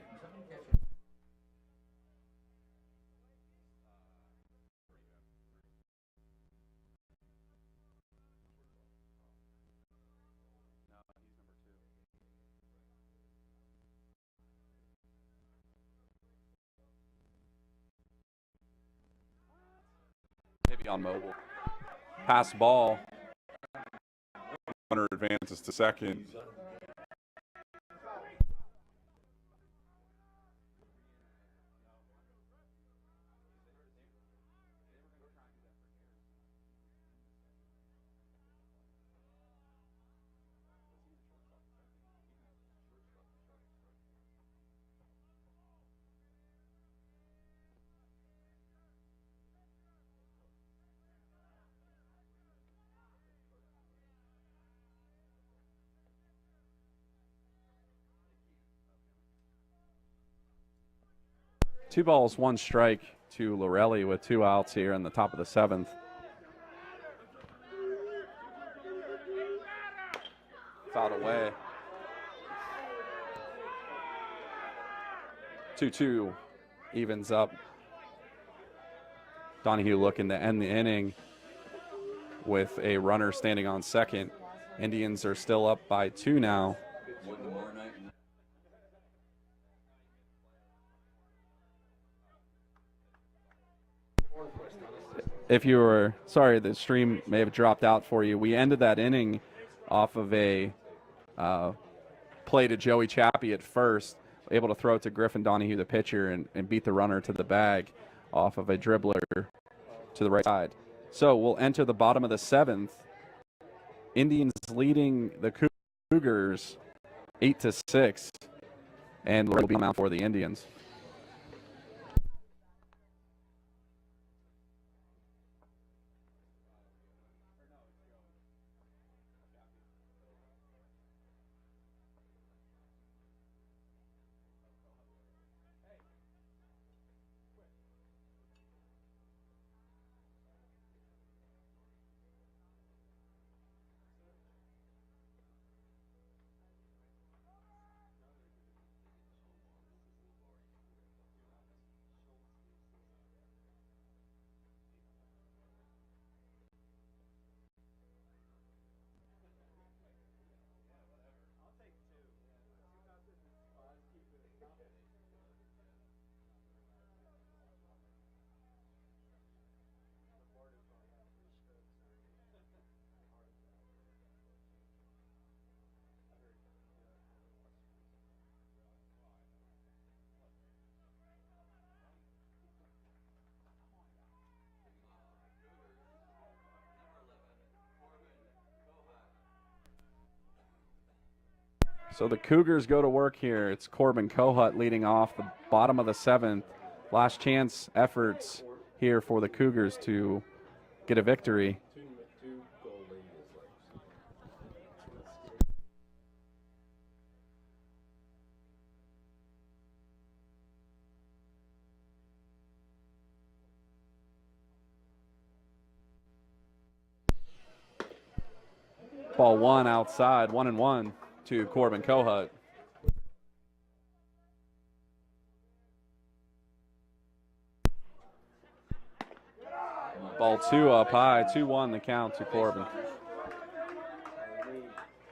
Maybe on mobile. Pass ball. Runner advances to second. Two balls, 1 strike to Lorelli with 2 outs here in the top of the 7th. Fouled away. 2-2 evens up. Donahue looking to end the inning with a runner standing on second. Indians are still up by 2 now. If you were, sorry, the stream may have dropped out for you. We ended that inning off of a play to Joey Chappie at first, able to throw it to Griffin Donahue, the pitcher, and beat the runner to the bag off of a dribbler to the right side. So we'll enter the bottom of the 7th. Indians leading the Cougars 8-6, and will be on out for the Indians. So the Cougars go to work here. It's Corbin Kohut leading off the bottom of the 7th. Last chance efforts here for the Cougars to get a victory. Ball 1 outside, 1-1 to Corbin Kohut. Ball 2 up high, 2-1 the count to Corbin.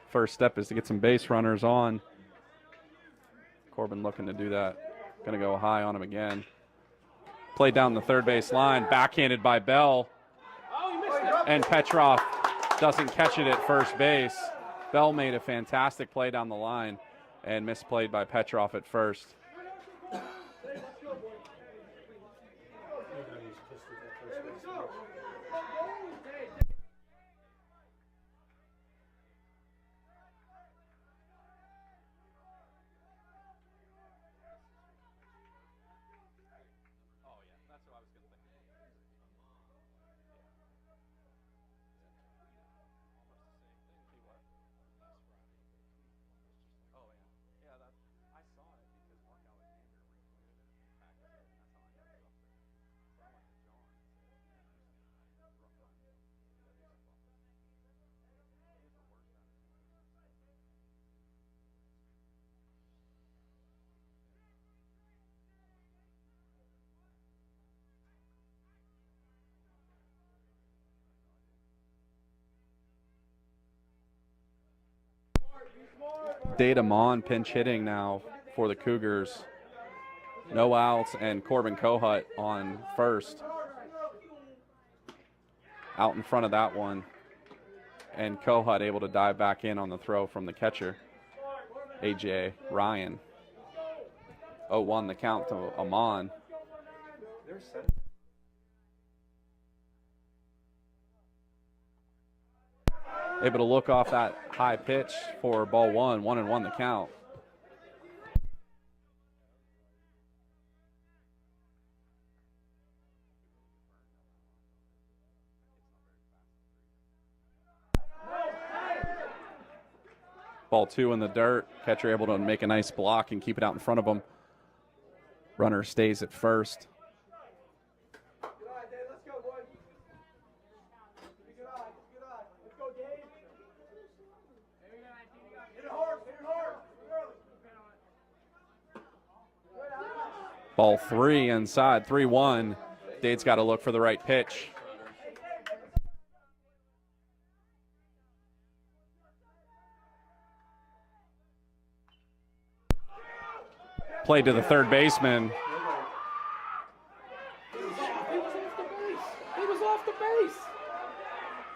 First step is to get some base runners on. Corbin looking to do that. Going to go high on him again. Played down the third base line, backhanded by Bell. And Petrov doesn't catch it at first base. Bell made a fantastic play down the line and misplayed by Petrov at first. Data Mon pinch hitting now for the Cougars. No outs and Corbin Kohut on first. Out in front of that one. And Kohut able to dive back in on the throw from the catcher, A.J. Ryan. 0-1 the count to Amon. Able to look off that high pitch for ball 1, 1-1 the count. Ball 2 in the dirt. Catcher able to make a nice block and keep it out in front of him. Runner stays at first. Ball 3 inside, 3-1. Dade's got to look for the right pitch. Played to the third baseman. He was off the base.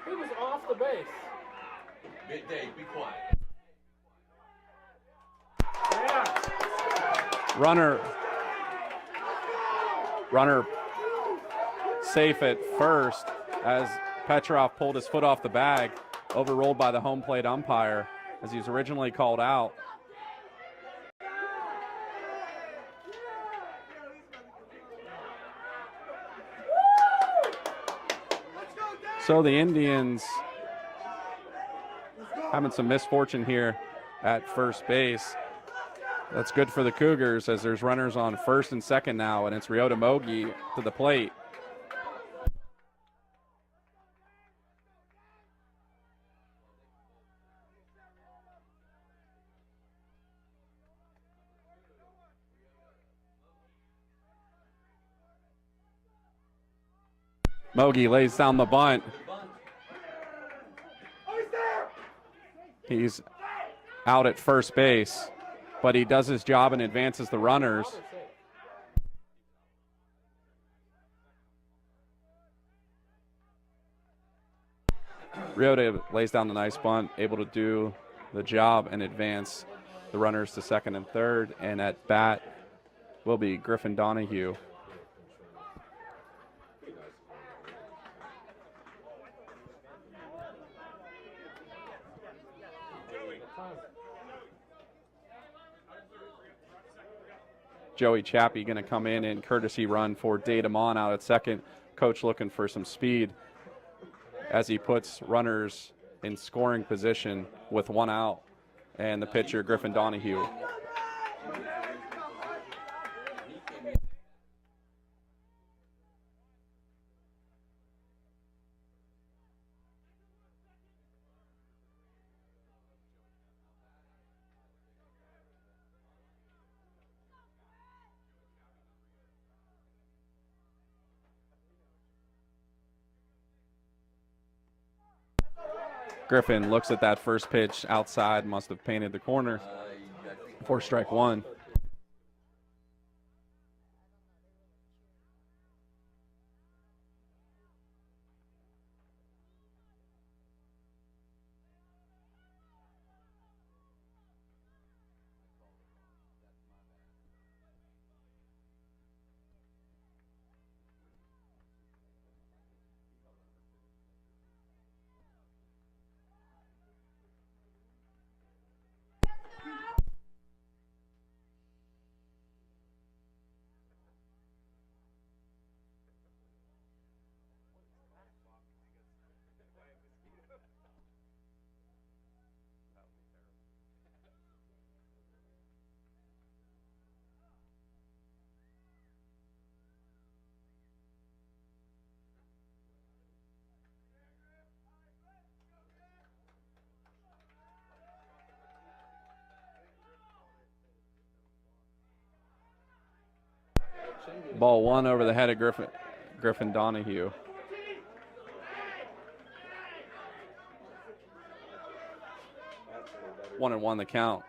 He was off the base. Dave, be quiet. Runner safe at first as Petrov pulled his foot off the bag, overruled by the home plate umpire as he was originally called out. So the Indians having some misfortune here at first base. That's good for the Cougars as there's runners on first and second now, and it's Ryota Mogi to the plate. Mogi lays down the bunt. He's out at first base, but he does his job and advances the runners. Ryota lays down the nice bunt, able to do the job and advance the runners to second and third, and at bat will be Griffin Donahue. Joey Chappie going to come in and courtesy run for Datamon out at second. Coach looking for some speed as he puts runners in scoring position with one out. And the pitcher, Griffin Donahue. Griffin looks at that first pitch outside, must have painted the corner for strike one. Ball one over the head of Griffin Donahue. One and one the count.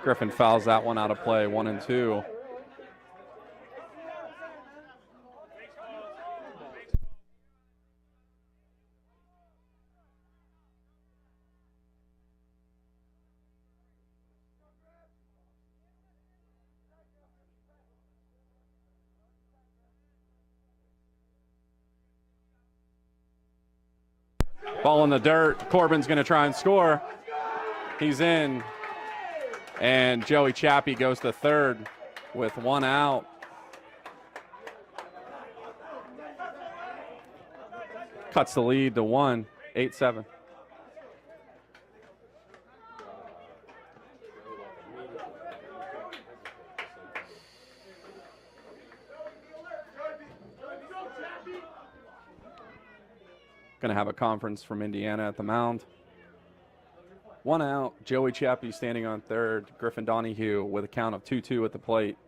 Griffin fouls that one out of play, 1-2. Ball in the dirt. Corbin's going to try and score. He's in. And Joey Chappie goes to third with one out. Cuts the lead to 1, 8-7. Going to have a conference from Indiana at the mound. One out. Joey Chappie standing on third. Griffin Donahue with a count of 2-2 at the plate.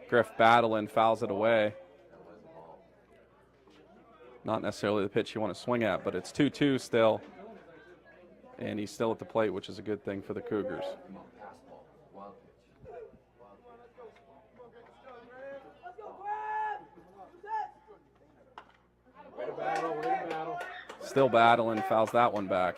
Griff battling, fouls it away. Not necessarily the pitch you want to swing at, but it's 2-2 still. And he's still at the plate, which is a good thing for the Cougars. Still battling, fouls that one back.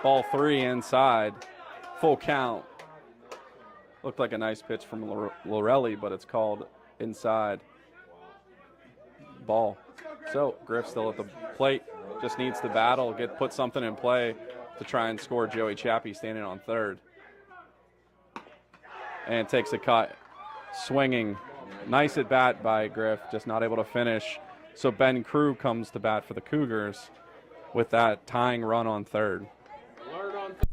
Ball 3 inside, full count. Looked like a nice pitch from Lorelli, but it's called inside. Ball. So Griff still at the plate, just needs to battle, put something in play to try and score. Joey Chappie standing on third. And takes a cut, swinging, Nice at bat by Griff, just not able to finish. So Ben Crew comes to bat for the Cougars with that tying run on third. Alert on third.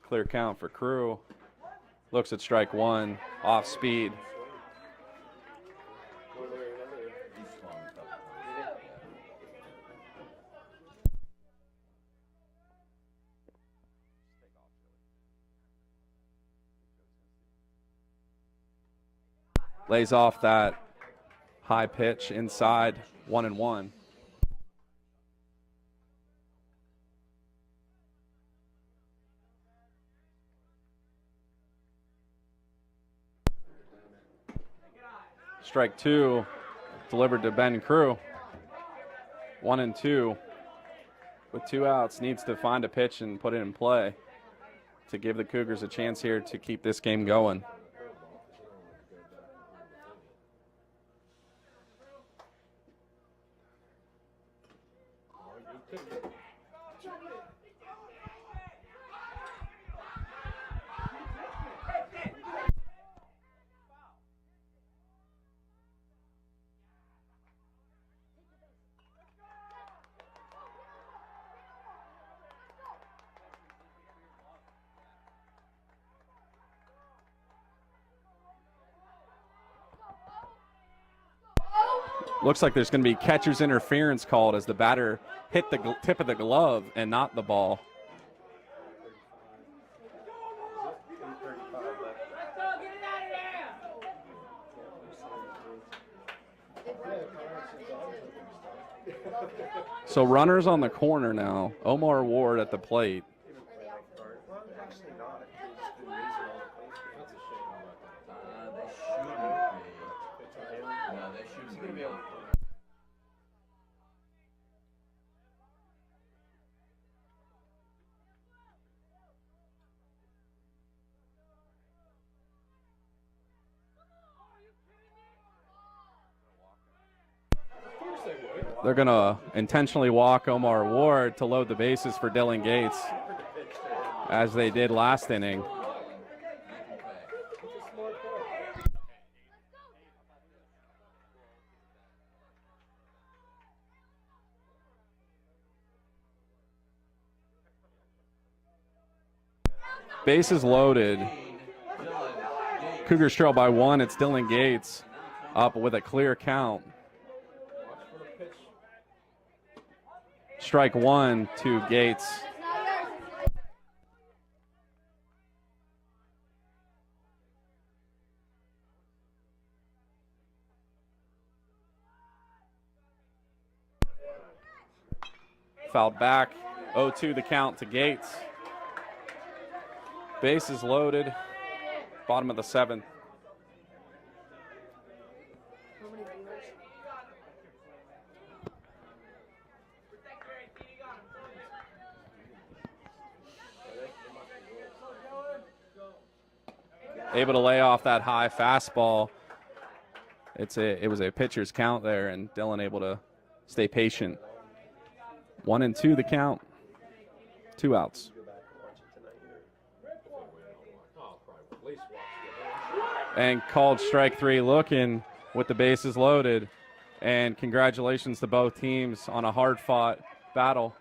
Clear count for Crew. Looks at strike one, off speed. Lays off that high pitch inside, 1-1. Strike two, delivered to Ben Crew. 1-2. With 2 outs, needs to find a pitch and put it in play to give the Cougars a chance here to keep this game going. Looks like there's going to be catcher's interference called as the batter hit the tip of the glove and not the ball. So runners on the corner now. Omar Ward at the plate. They're going to intentionally walk Omar Ward to load the bases for Dylan Gates, as they did last inning. Bases loaded. Cougars trail by 1. It's Dylan Gates up with a clear count. Strike 1 to Gates. Fouled back. 0-2 the count to Gates. Bases loaded. Bottom of the 7th. Able to lay off that high fastball. It was a pitcher's count there, and Dylan able to stay patient. 1-2 the count. 2 outs. And called strike 3, looking with the bases loaded. And congratulations to both teams on a hard-fought battle.